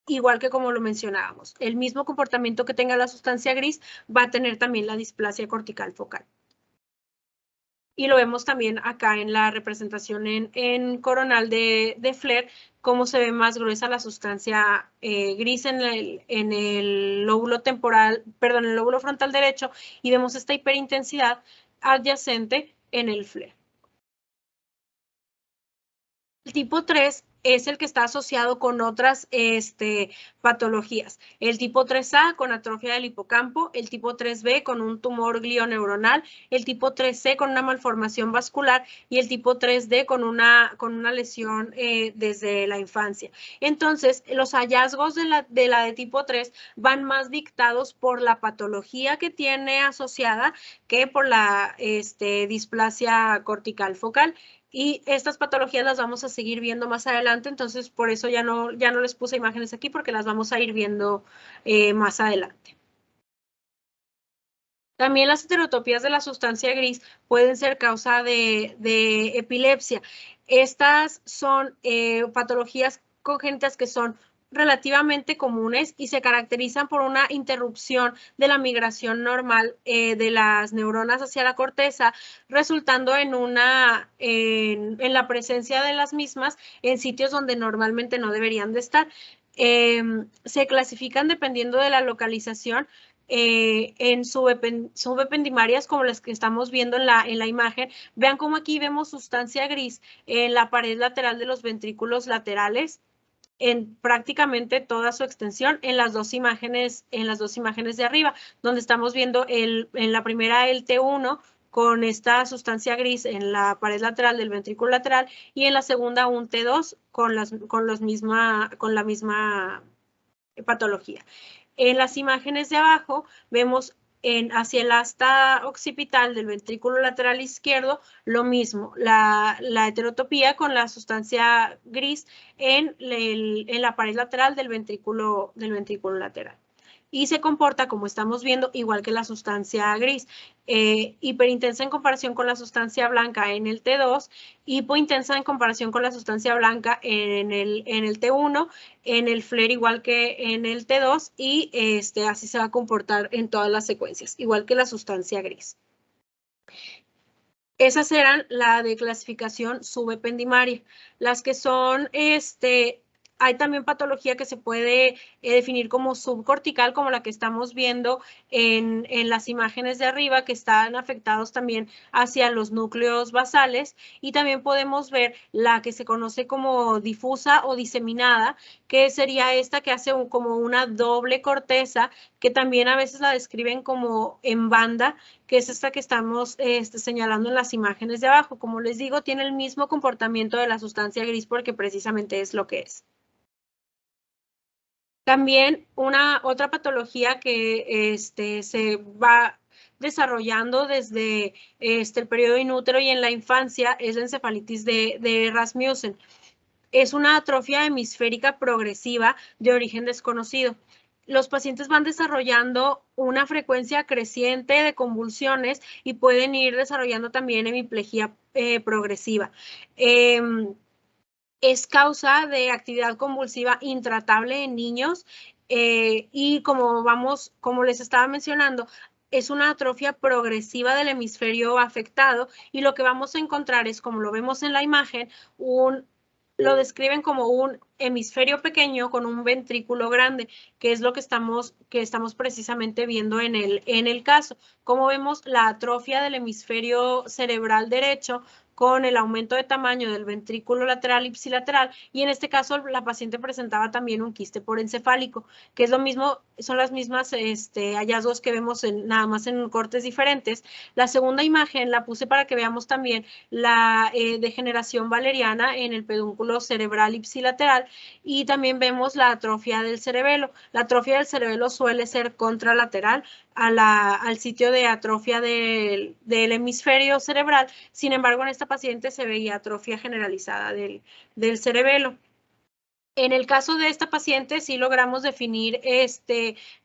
igual que como lo mencionábamos. El mismo comportamiento que tenga la sustancia gris va a tener también la displasia cortical focal. Y lo vemos también acá en la representación en coronal de FLAIR, cómo se ve más gruesa la sustancia gris en el lóbulo temporal, perdón, en el lóbulo frontal derecho, y vemos esta hiperintensidad adyacente en el FLAIR. El tipo 3 es el que está asociado con otras patologías. El tipo 3A con atrofia del hipocampo, el tipo 3B con un tumor glioneuronal, el tipo 3C con una malformación vascular y el tipo 3D con una lesión desde la infancia. Entonces, los hallazgos de la de tipo 3 van más dictados por la patología que tiene asociada que por la displasia cortical focal. Y estas patologías las vamos a seguir viendo más adelante, entonces por eso ya no les puse imágenes aquí, porque las vamos a ir viendo más adelante. También las heterotopías de la sustancia gris pueden ser causa de epilepsia. Estas son patologías congénitas que son relativamente comunes y se caracterizan por una interrupción de la migración normal de las neuronas hacia la corteza, resultando en la presencia de las mismas en sitios donde normalmente no deberían de estar. Se clasifican dependiendo de la localización en subependimarias, como las que estamos viendo en la imagen. Vean cómo aquí vemos sustancia gris en la pared lateral de los ventrículos laterales, en prácticamente toda su extensión, en las dos imágenes de arriba, donde estamos viendo en la primera el T1 con esta sustancia gris en la pared lateral del ventrículo lateral, y en la segunda un T2 con la misma patología. En las imágenes de abajo vemos hacia el asta occipital del ventrículo lateral izquierdo lo mismo, la heterotopía con la sustancia gris en la pared lateral del ventrículo lateral. Y se comporta, como estamos viendo, igual que la sustancia gris. Hiperintensa en comparación con la sustancia blanca en el T2, hipointensa en comparación con la sustancia blanca en el T1, en el FLAIR igual que en el T2, y así se va a comportar en todas las secuencias, igual que la sustancia gris. Esas eran la de clasificación subependimaria. Las que son hay también patología que se puede definir como subcortical, como la que estamos viendo en las imágenes de arriba, que están afectados también hacia los núcleos basales, y también podemos ver la que se conoce como difusa o diseminada, que sería esta que hace como una doble corteza, que también a veces la describen como en banda, que es esta que estamos señalando en las imágenes de abajo. Como les digo, tiene el mismo comportamiento de la sustancia gris, porque precisamente es lo que es. También otra patología que se va desarrollando desde el periodo inútero y en la infancia es la encefalitis de Rasmussen. Es una atrofia hemisférica progresiva de origen desconocido. los pacientes van desarrollando una frecuencia creciente de convulsiones y pueden ir desarrollando también hemiplegia progresiva. Es causa de actividad convulsiva intratable en niños y como les estaba mencionando, es una atrofia progresiva del hemisferio afectado y lo que vamos a encontrar es, como lo vemos en la imagen, lo describen como un hemisferio pequeño con un ventrículo grande, que es lo que estamos precisamente viendo en el caso. Como vemos, la atrofia del hemisferio cerebral derecho con el aumento de tamaño del ventrículo lateral ipsilateral, y en este caso la paciente presentaba también un quiste porencefálico, que es lo mismo, son las mismas hallazgos que vemos nada más en cortes diferentes. La segunda imagen la puse para que veamos también la degeneración valeriana en el pedúnculo cerebral ipsilateral, y también vemos la atrofia del cerebelo. La atrofia del cerebelo suele ser contralateral al sitio de atrofia del hemisferio cerebral. Sin embargo, en esta paciente se veía atrofia generalizada del cerebelo. En el caso de esta paciente sí logramos definir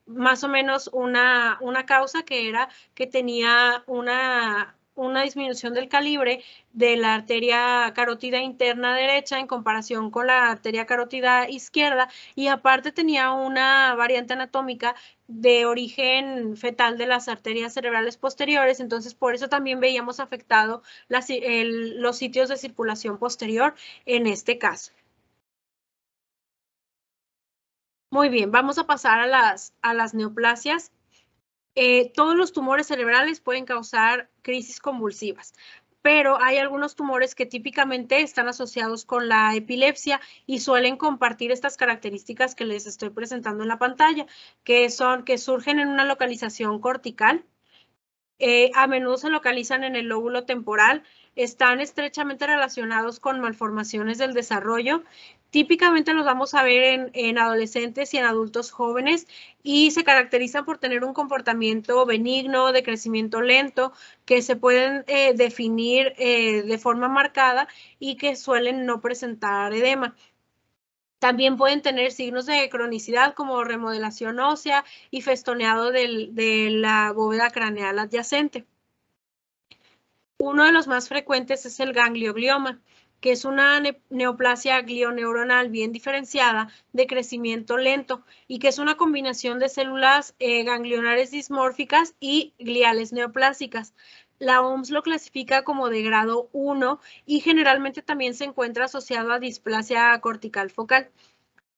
más o menos una causa, que era que tenía una disminución del calibre de la arteria carótida interna derecha en comparación con la arteria carótida izquierda, y aparte tenía una variante anatómica de origen fetal de las arterias cerebrales posteriores. Entonces por eso también veíamos afectado los sitios de circulación posterior en este caso. Muy bien, vamos a pasar a las neoplasias. Todos los tumores cerebrales pueden causar crisis convulsivas, pero hay algunos tumores que típicamente están asociados con la epilepsia y suelen compartir estas características que les estoy presentando en la pantalla, que surgen en una localización cortical. A menudo se localizan en el lóbulo temporal, están estrechamente relacionados con malformaciones del desarrollo. Típicamente los vamos a ver en adolescentes y en adultos jóvenes, y se caracterizan por tener un comportamiento benigno, de crecimiento lento, que se pueden definir de forma marcada y que suelen no presentar edema. También pueden tener signos de cronicidad como remodelación ósea y festoneado de la bóveda craneal adyacente. Uno de los más frecuentes es el ganglioglioma, que es una neoplasia glioneuronal bien diferenciada de crecimiento lento y que es una combinación de células ganglionares dismórficas y gliales neoplásicas. La OMS lo clasifica como de grado 1 y generalmente también se encuentra asociado a displasia cortical focal.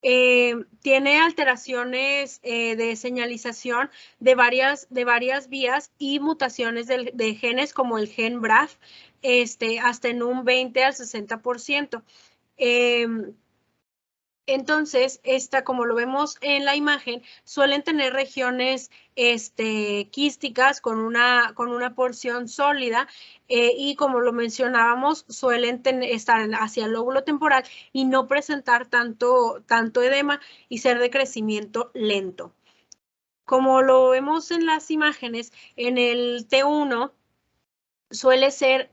Tiene alteraciones de señalización de varias vías y mutaciones de genes como el gen BRAF, hasta en un 20 al 60%. Entonces, como lo vemos en la imagen, suelen tener regiones quísticas con una porción sólida y, como lo mencionábamos, suelen estar hacia el lóbulo temporal y no presentar tanto edema y ser de crecimiento lento. Como lo vemos en las imágenes, en el T1 suele ser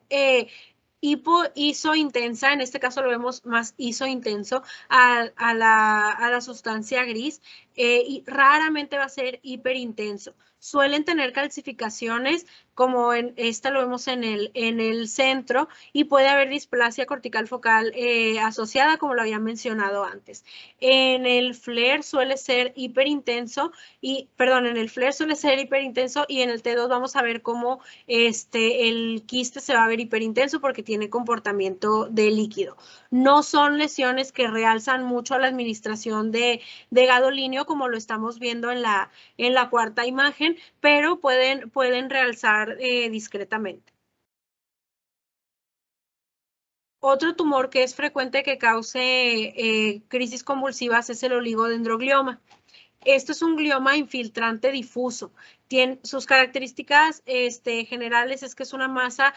hipo-iso-intensa, en este caso lo vemos más iso-intenso a la sustancia gris, y raramente va a ser hiperintenso. Suelen tener calcificaciones, como en esta lo vemos en el centro, y puede haber displasia cortical focal asociada, como lo había mencionado antes. En el FLAIR suele ser hiperintenso, y en el FLAIR suele ser hiperintenso, y en el T2 vamos a ver cómo el quiste se va a ver hiperintenso porque tiene comportamiento de líquido. No son lesiones que realzan mucho a la administración de gadolíneo, como lo estamos viendo en la cuarta imagen, pero pueden realzar discretamente. Otro tumor que es frecuente que cause crisis convulsivas es el oligodendroglioma. Esto es un glioma infiltrante difuso. Sus características generales es que es una masa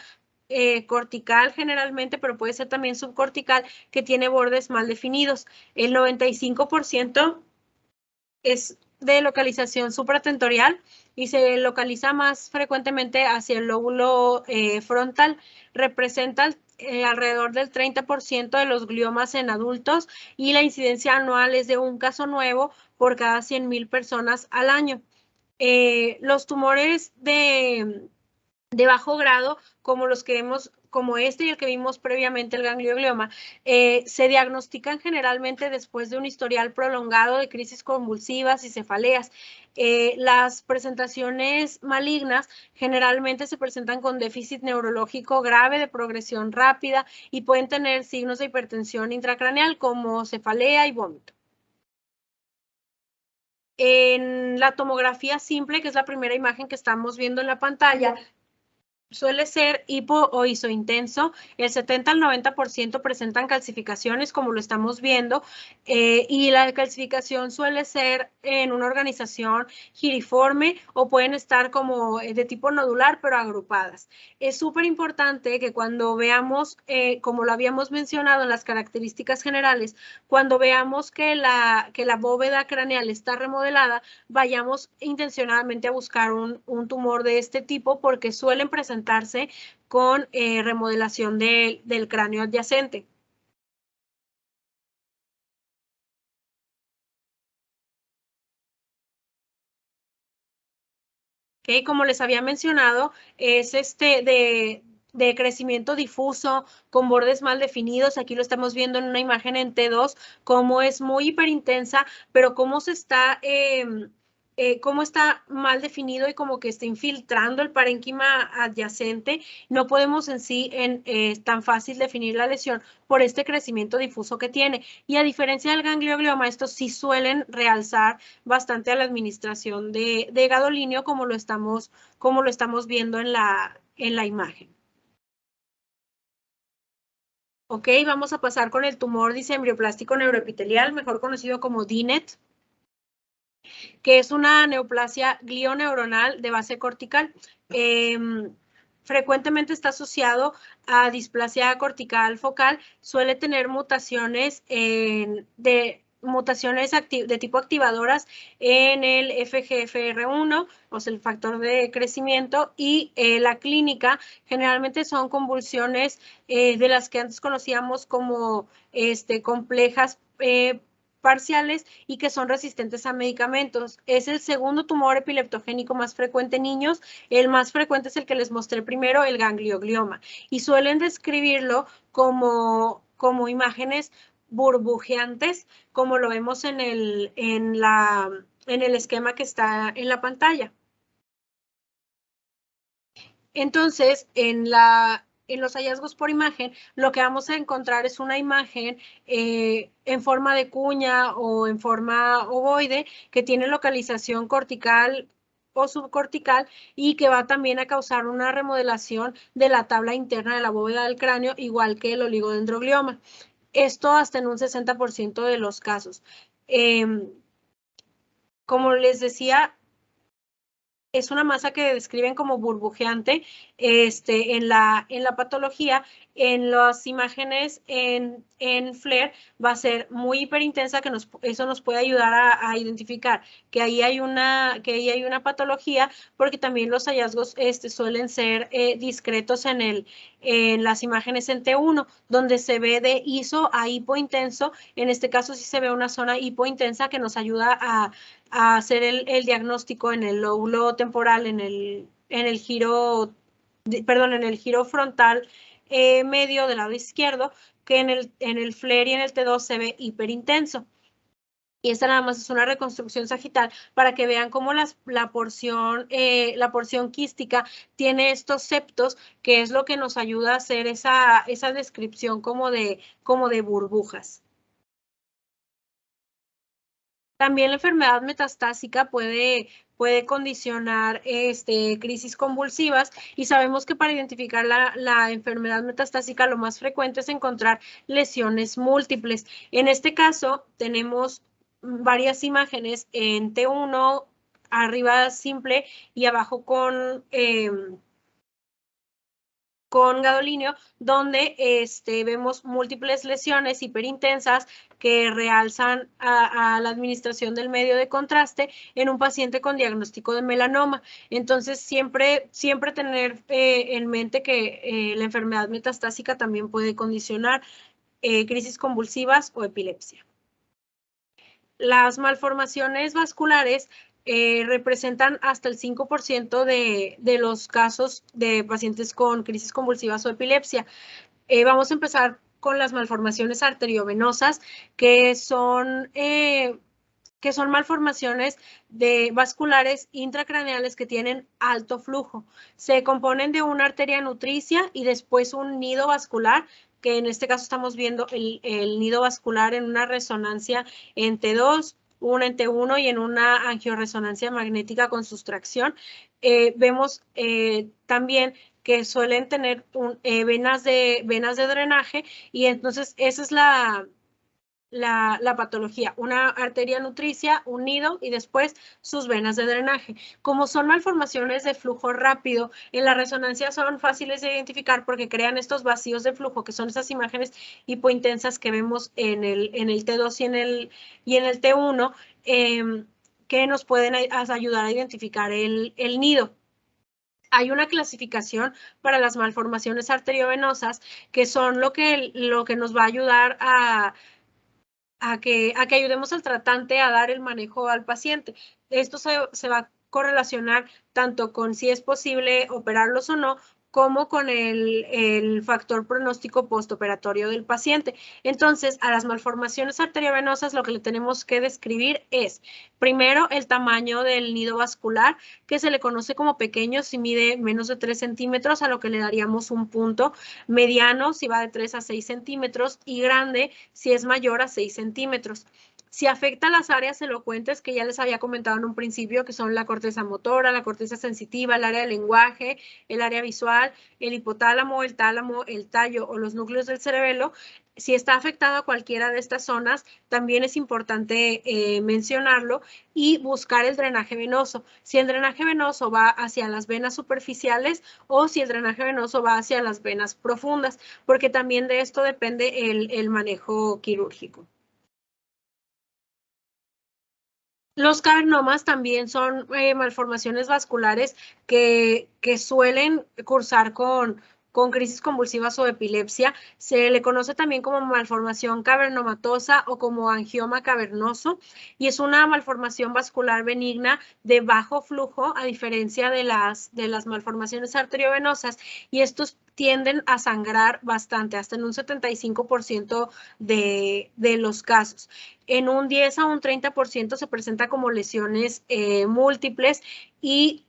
cortical generalmente, pero puede ser también subcortical, que tiene bordes mal definidos. El 95% es de localización supratentorial y se localiza más frecuentemente hacia el lóbulo frontal. Representa alrededor del 30% de los gliomas en adultos y la incidencia anual es de un caso nuevo por cada 100,000 personas al año. Los tumores de bajo grado, como los que vemos, como este y el que vimos previamente, el ganglioglioma, se diagnostican generalmente después de un historial prolongado de crisis convulsivas y cefaleas. Las presentaciones malignas generalmente se presentan con déficit neurológico grave de progresión rápida y pueden tener signos de hipertensión intracraneal como cefalea y vómito. En la tomografía simple, que es la primera imagen que estamos viendo en la pantalla, suele ser hipo o isointenso. El 70 al 90% presentan calcificaciones, como lo estamos viendo, y la calcificación suele ser en una organización giriforme o pueden estar como de tipo nodular, pero agrupadas. Es súper importante que cuando veamos, como lo habíamos mencionado en las características generales, cuando veamos que la bóveda craneal está remodelada, vayamos intencionadamente a buscar un tumor de este tipo porque suelen presentarse con remodelación del cráneo adyacente. Okay, como les había mencionado, es de crecimiento difuso con bordes mal definidos. Aquí lo estamos viendo en una imagen en T2, cómo es muy hiperintensa, pero cómo se está cómo está mal definido y como que está infiltrando el parénquima adyacente. No podemos en sí tan fácil definir la lesión por este crecimiento difuso que tiene. Y a diferencia del ganglioglioma, estos sí suelen realzar bastante a la administración de gadolinio, como lo estamos viendo en la imagen. Ok, vamos a pasar con el tumor disembrioplástico neuroepitelial, mejor conocido como DNET, que es una neoplasia glioneuronal de base cortical. Frecuentemente está asociado a displasia cortical focal, suele tener mutaciones de tipo activadoras en el FGFR1, o sea, el factor de crecimiento, y la clínica generalmente son convulsiones de las que antes conocíamos como complejas parciales y que son resistentes a medicamentos. Es el segundo tumor epileptogénico más frecuente en niños. El más frecuente es el que les mostré primero, el ganglioglioma, y suelen describirlo como imágenes burbujeantes, como lo vemos en el esquema que está en la pantalla. Entonces, en los hallazgos por imagen, lo que vamos a encontrar es una imagen en forma de cuña o en forma ovoide que tiene localización cortical o subcortical y que va también a causar una remodelación de la tabla interna de la bóveda del cráneo, igual que el oligodendroglioma. Esto hasta en un 60% de los casos. Como les decía, es una masa que describen como burbujeante en la patología. En las imágenes en FLAIR va a ser muy hiperintensa, que eso nos puede ayudar a identificar que ahí hay una patología, porque también los hallazgos suelen ser discretos en las imágenes en T1, donde se ve de ISO a hipointenso. En este caso sí se ve una zona hipointensa que nos ayuda a hacer el diagnóstico en el lóbulo temporal, en el giro frontal medio del lado izquierdo, que en el FLAIR y en el T2 se ve hiperintenso. Y esta nada más es una reconstrucción sagital para que vean cómo la porción quística tiene estos septos, que es lo que nos ayuda a hacer esa descripción como de burbujas. También la enfermedad metastásica puede condicionar crisis convulsivas, y sabemos que para identificar la enfermedad metastásica lo más frecuente es encontrar lesiones múltiples. En este caso tenemos varias imágenes en T1, arriba simple y abajo con con gadolinio, donde vemos múltiples lesiones hiperintensas que realzan a la administración del medio de contraste en un paciente con diagnóstico de melanoma. Entonces, siempre tener en mente que la enfermedad metastásica también puede condicionar crisis convulsivas o epilepsia. Las malformaciones vasculares representan hasta el 5% de los casos de pacientes con crisis convulsivas o epilepsia. Vamos a empezar con las malformaciones arteriovenosas, que son malformaciones vasculares intracraneales que tienen alto flujo. Se componen de una arteria nutricia y después un nido vascular, que en este caso estamos viendo el nido vascular en una resonancia en T2, una en T1 y en una angioresonancia magnética con sustracción. Vemos también que suelen tener venas de drenaje, y entonces esa es la patología, una arteria nutricia, un nido y después sus venas de drenaje. Como son malformaciones de flujo rápido, en la resonancia son fáciles de identificar porque crean estos vacíos de flujo, que son esas imágenes hipointensas que vemos en el T2 y en el T1, que nos pueden ayudar a identificar el nido. Hay una clasificación para las malformaciones arteriovenosas que son lo que nos va a ayudar a que ayudemos al tratante a dar el manejo al paciente. Esto se va a correlacionar tanto con si es posible operarlos o no, como con el factor pronóstico postoperatorio del paciente. Entonces, a las malformaciones arteriovenosas lo que le tenemos que describir es, primero, el tamaño del nido vascular, que se le conoce como pequeño si mide menos de 3 centímetros, a lo que le daríamos un punto; mediano si va de 3 a 6 centímetros y grande si es mayor a 6 centímetros. Si afecta las áreas elocuentes que ya les había comentado en un principio, que son la corteza motora, la corteza sensitiva, el área del lenguaje, el área visual, el hipotálamo, el tálamo, el tallo o los núcleos del cerebelo, si está afectada a cualquiera de estas zonas, también es importante mencionarlo y buscar el drenaje venoso. Si el drenaje venoso va hacia las venas superficiales o si el drenaje venoso va hacia las venas profundas, porque también de esto depende el manejo quirúrgico. Los cavernomas también son malformaciones vasculares que suelen cursar con crisis convulsivas o epilepsia. Se le conoce también como malformación cavernomatosa o como angioma cavernoso, y es una malformación vascular benigna de bajo flujo, a diferencia de las malformaciones arteriovenosas, y estos tienden a sangrar bastante, hasta en un 75% de los casos. En un 10 a un 30% se presenta como lesiones múltiples, y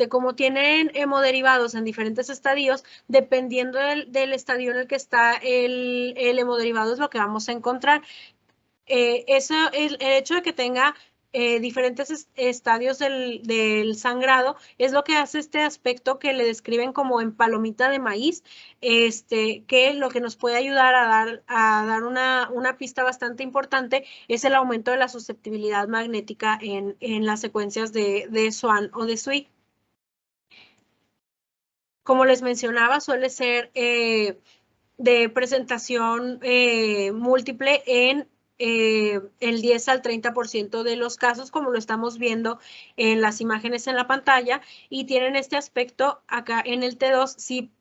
como tienen hemoderivados en diferentes estadios, dependiendo del estadio en el que está el hemoderivado es lo que vamos a encontrar. El hecho de que tenga diferentes estadios del sangrado es lo que hace este aspecto que le describen como en palomita de maíz, que lo que nos puede ayudar a dar una pista bastante importante es el aumento de la susceptibilidad magnética en las secuencias de Swan o de SWI. Como les mencionaba, suele ser de presentación múltiple en el 10 al 30% de los casos, como lo estamos viendo en las imágenes en la pantalla, y tienen este aspecto acá en el T2,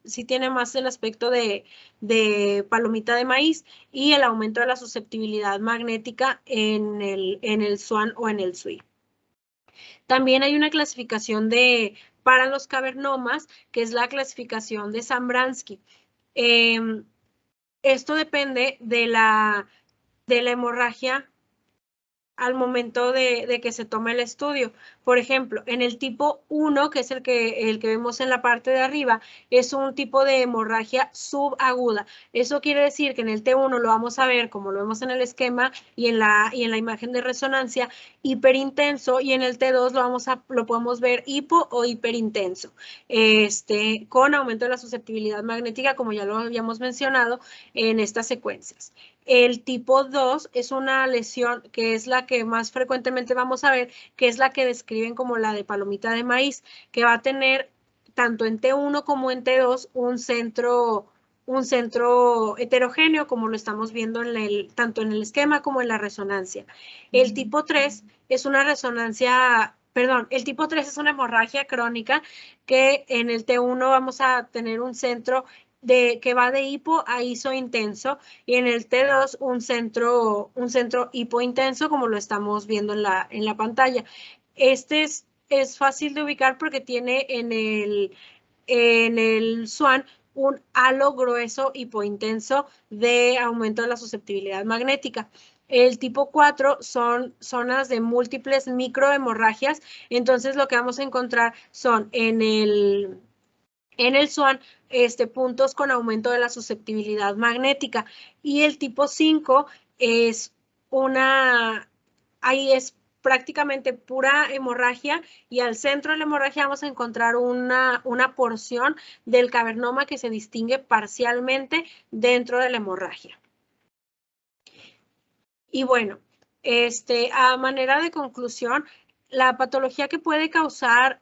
sí tiene más el aspecto de palomita de maíz y el aumento de la susceptibilidad magnética en el Swan o en el SWI. También hay una clasificación para los cavernomas, que es la clasificación de Zambransky. Esto depende de la hemorragia al momento de que se tome el estudio. Por ejemplo, en el tipo 1, que es el que vemos en la parte de arriba, es un tipo de hemorragia subaguda. Eso quiere decir que en el T1 lo vamos a ver, como lo vemos en el esquema y en la imagen de resonancia, hiperintenso, y en el T2 lo podemos ver hipo o hiperintenso, con aumento de la susceptibilidad magnética, como ya lo habíamos mencionado en estas secuencias. El tipo 2 es una lesión que es la que más frecuentemente vamos a ver, que es la que describen como la de palomita de maíz, que va a tener tanto en T1 como en T2 un centro heterogéneo, como lo estamos viendo tanto en el esquema como en la resonancia. El tipo 3 es una resonancia, perdón, el tipo 3 es una hemorragia crónica que en el T1 vamos a tener un centro que va de hipo a isointenso, y en el T2 un centro hipointenso, como lo estamos viendo en la pantalla. Este es fácil de ubicar porque tiene en el SWAN un halo grueso hipointenso de aumento de la susceptibilidad magnética. El tipo 4 son zonas de múltiples microhemorragias, entonces lo que vamos a encontrar son en el SWAN puntos con aumento de la susceptibilidad magnética. Y el tipo 5 es ahí es prácticamente pura hemorragia, y al centro de la hemorragia vamos a encontrar una porción del cavernoma que se distingue parcialmente dentro de la hemorragia. Y bueno, a manera de conclusión, la patología que puede causar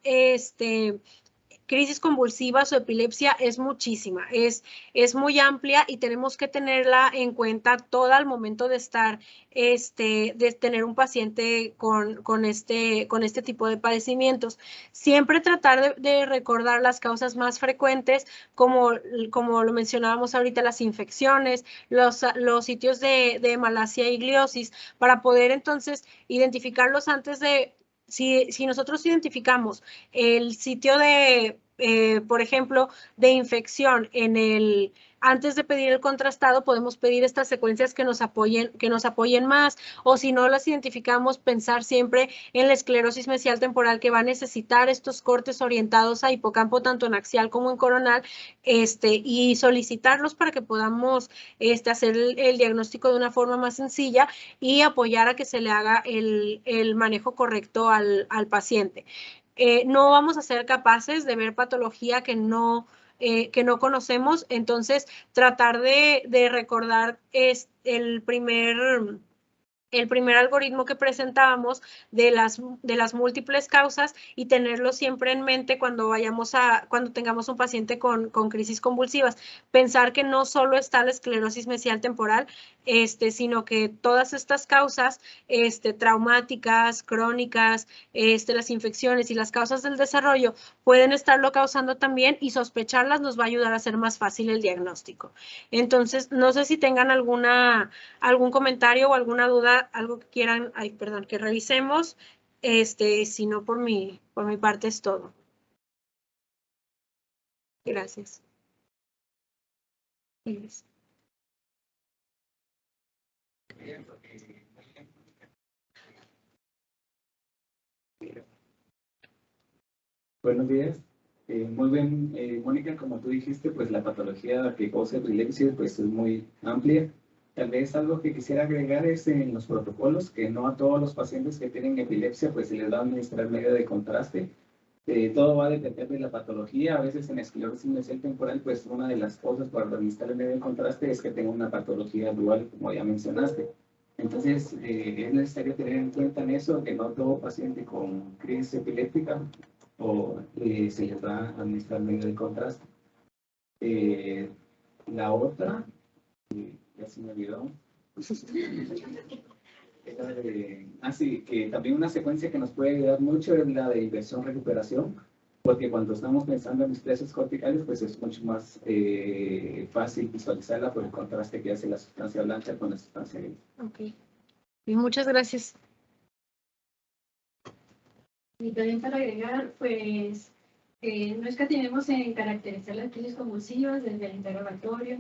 crisis convulsivas o epilepsia es muchísima, es muy amplia, y tenemos que tenerla en cuenta todo al momento de estar, de tener un paciente con este tipo de padecimientos. Siempre tratar de recordar las causas más frecuentes, como lo mencionábamos ahorita, las infecciones, los sitios de malacia y gliosis, para poder entonces identificarlos antes de. Si nosotros identificamos el sitio por ejemplo, de infección antes de pedir el contrastado, podemos pedir estas secuencias que nos apoyen más, o si no las identificamos, pensar siempre en la esclerosis mesial temporal, que va a necesitar estos cortes orientados a hipocampo, tanto en axial como en coronal, y solicitarlos para que podamos hacer el diagnóstico de una forma más sencilla y apoyar a que se le haga el manejo correcto al paciente. No vamos a ser capaces de ver patología que no conocemos, entonces tratar de recordar el primer algoritmo que presentábamos de las múltiples causas, y tenerlo siempre en mente cuando tengamos un paciente con crisis convulsivas. Pensar que no solo está la esclerosis mesial temporal, sino que todas estas causas traumáticas, crónicas, las infecciones y las causas del desarrollo pueden estarlo causando también, y sospecharlas nos va a ayudar a hacer más fácil el diagnóstico. Entonces, no sé si tengan algún comentario o alguna duda, algo que quieran, que revisemos. Si no, por mi parte es todo. Gracias. Buenos días. Muy bien, Mónica, como tú dijiste, pues la patología que causa epilepsia pues es muy amplia. Tal vez algo que quisiera agregar es en los protocolos, que no a todos los pacientes que tienen epilepsia pues se les va a administrar medio de contraste. Todo va a depender de la patología. A veces en esclerosis mesial temporal, pues una de las cosas para administrar el medio de contraste es que tenga una patología dual, como ya mencionaste. Entonces, es necesario tener en cuenta en eso, que no todo paciente con crisis epiléptica se les va a administrar medio de contraste. La otra, ya se me olvidó. Sí, que también una secuencia que nos puede ayudar mucho es la de inversión-recuperación, porque cuando estamos pensando en estrés corticales, pues es mucho más fácil visualizarla por el contraste que hace la sustancia blanca con la sustancia gris. Ok. Y muchas gracias. Y también para agregar, pues, no escatimemos en caracterizar las crisis convulsivas desde el interrogatorio,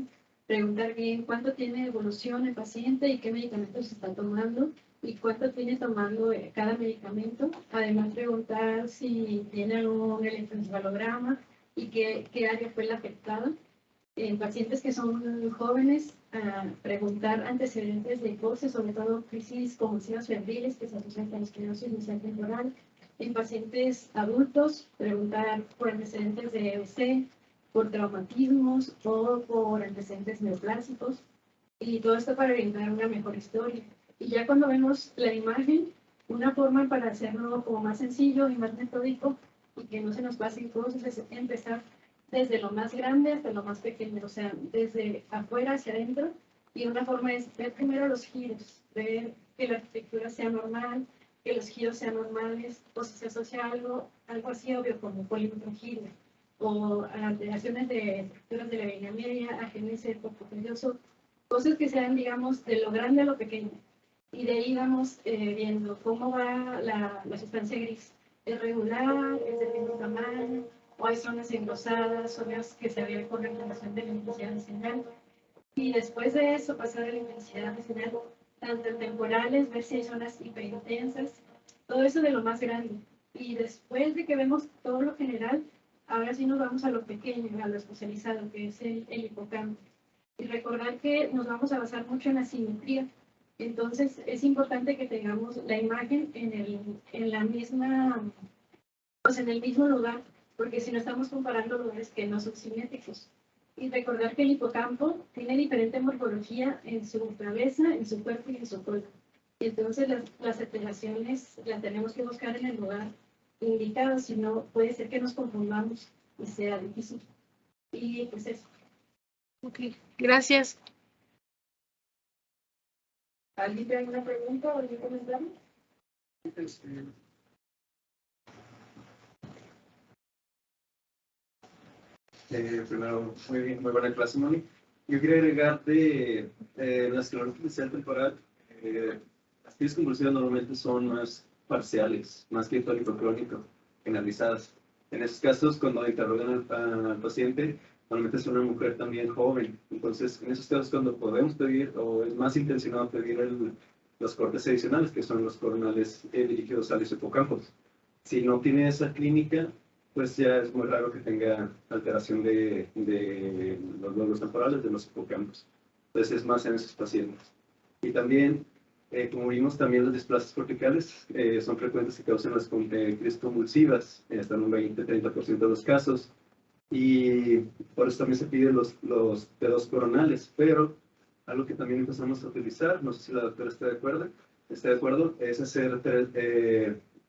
preguntar bien cuánto tiene de evolución el paciente y qué medicamentos se está tomando y cuánto tiene tomando cada medicamento. Además, preguntar si tiene algún electroencefalograma y qué área fue la afectada. En pacientes que son jóvenes, preguntar antecedentes de cosas, sobre todo crisis convulsivas febriles que se asocian con esclerosis mesial temporal. En pacientes adultos, preguntar por antecedentes de EBC, por traumatismos o por antecedentes neoplásicos, y todo esto para orientar una mejor historia. Y ya cuando vemos la imagen, una forma para hacerlo como más sencillo y más metódico y que no se nos pase y todos empezar desde lo más grande hasta lo más pequeño, o sea, desde afuera hacia adentro, y una forma es ver primero los giros, ver que la arquitectura sea normal, que los giros sean normales, o si se asocia algo así obvio como polímetro giro, o alteraciones de estructuras de la línea media, agénesis poco cosas que sean, digamos, de lo grande a lo pequeño. Y de ahí vamos viendo cómo va la sustancia gris. ¿Es regular? ¿Es del mismo tamaño? ¿O hay zonas engrosadas? ¿Zonas que se ve con reclamación de la intensidad de señal? Y después de eso, pasar a la intensidad de señal, tanto en temporales, ver si hay zonas hiperintensas, todo eso de lo más grande. Y después de que vemos todo lo general, ahora sí nos vamos a lo pequeño, a lo especializado, que es el hipocampo. Y recordar que nos vamos a basar mucho en la simetría. Entonces, es importante que tengamos la imagen en la misma, pues en el mismo lugar, porque si no estamos comparando lugares que no son simétricos. Y recordar que el hipocampo tiene diferente morfología en su cabeza, en su cuerpo y en su cola. Y entonces las alteraciones las tenemos que buscar en el lugar indicado, si no puede ser que nos confundamos y sea difícil. Y pues eso. Ok, gracias. ¿Alguien tiene alguna pregunta o algún comentario? Primero, muy bien, muy buena clase, Moni. Yo quería agregar de la esclerosis artificial temporal. Las crisis convulsivas normalmente son más parciales, más que crónico, generalizadas. En esos casos, cuando interrogan al paciente, normalmente es una mujer también joven. Entonces, en esos casos, cuando podemos pedir, o es más intencionado pedir los cortes adicionales, que son los coronales dirigidos a los hipocampos. Si no tiene esa clínica, pues ya es muy raro que tenga alteración de los lóbulos temporales, de los hipocampos. Entonces es más en esos pacientes. Y también, como vimos, también las displasias corticales son frecuentes que causan las crisis convulsivas, hasta en un 20-30% de los casos. Y por eso también se piden los T2 coronales. Pero algo que también empezamos a utilizar, no sé si la doctora está de acuerdo, es hacer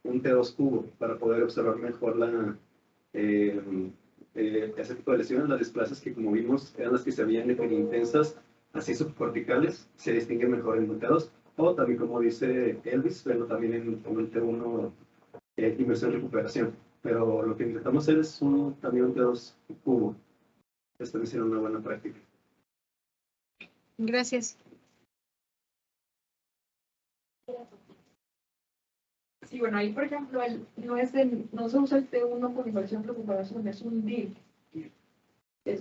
un T2 cubo para poder observar mejor ese tipo de lesiones. Las displasias que, como vimos, eran las que se veían hiperintensas, así subcorticales, se distinguen mejor en un T2. O también, como dice Elvis, verlo también en el T1, inversión y recuperación. Pero lo que intentamos hacer es también un T2 cubo. Esto me hicieron una buena práctica. Gracias. Sí, bueno, ahí por ejemplo, no se usa el T1 con inversión recuperación, es un DIR.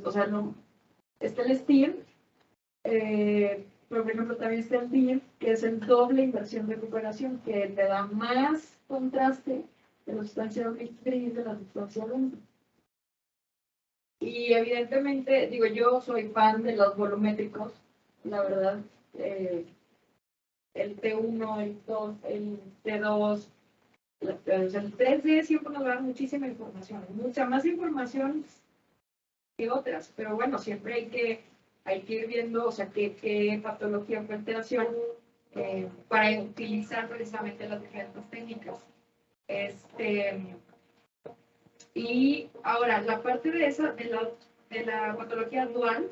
O sea, no, está el STIR, pero por ejemplo también está el DIR, que es el doble inversión recuperación, que te da más contraste de la sustancia gris de la sustancia blanca. Y evidentemente, digo, yo soy fan de los volumétricos, la verdad, el T1, el 2, el T2, el 3D siempre nos da muchísima información, mucha más información que otras, pero bueno, siempre hay que ir viendo, o sea, qué patología o alteración para utilizar precisamente las diferentes técnicas. Y ahora, la parte de esa, de la patología dual,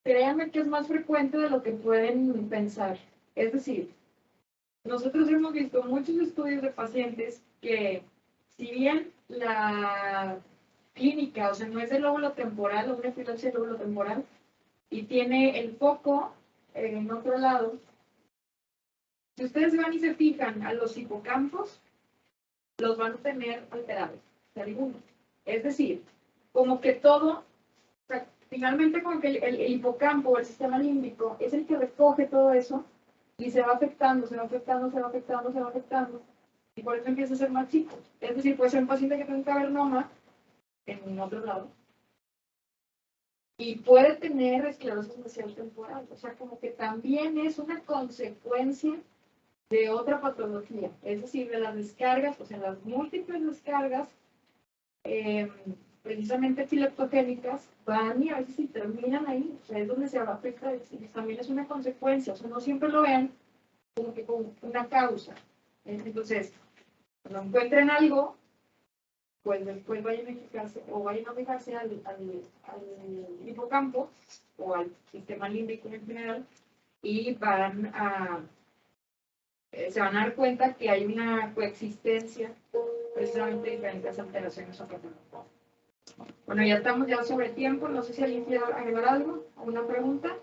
créanme que es más frecuente de lo que pueden pensar. Es decir, nosotros hemos visto muchos estudios de pacientes que, si bien la clínica, o sea, no es del lóbulo temporal o una epilepsia del lóbulo temporal, y tiene el foco en otro lado, si ustedes van y se fijan a los hipocampos, los van a tener alterados, algunos. Es decir, como que todo, o sea, finalmente como que el hipocampo o el sistema límbico es el que recoge todo eso y se va afectando, se va afectando, se va afectando, se va afectando, y por eso empieza a ser más chico. Es decir, puede ser un paciente que tenga un cavernoma en otro lado y puede tener esclerosis facial temporal, o sea, como que también es una consecuencia de otra patología, es decir, de las descargas, o sea, las múltiples descargas, precisamente epileptogénicas, van y a veces se terminan ahí, o sea, es donde se va a afectar, también es una consecuencia, o sea, no siempre lo vean como que con una causa. Entonces, cuando encuentren algo, pues después vayan a fijarse al hipocampo o al sistema límbico en general y se van a dar cuenta que hay una coexistencia precisamente de diferentes alteraciones o patologías. Bueno, ya estamos sobre tiempo, no sé si alguien quiere agregar algo, alguna pregunta.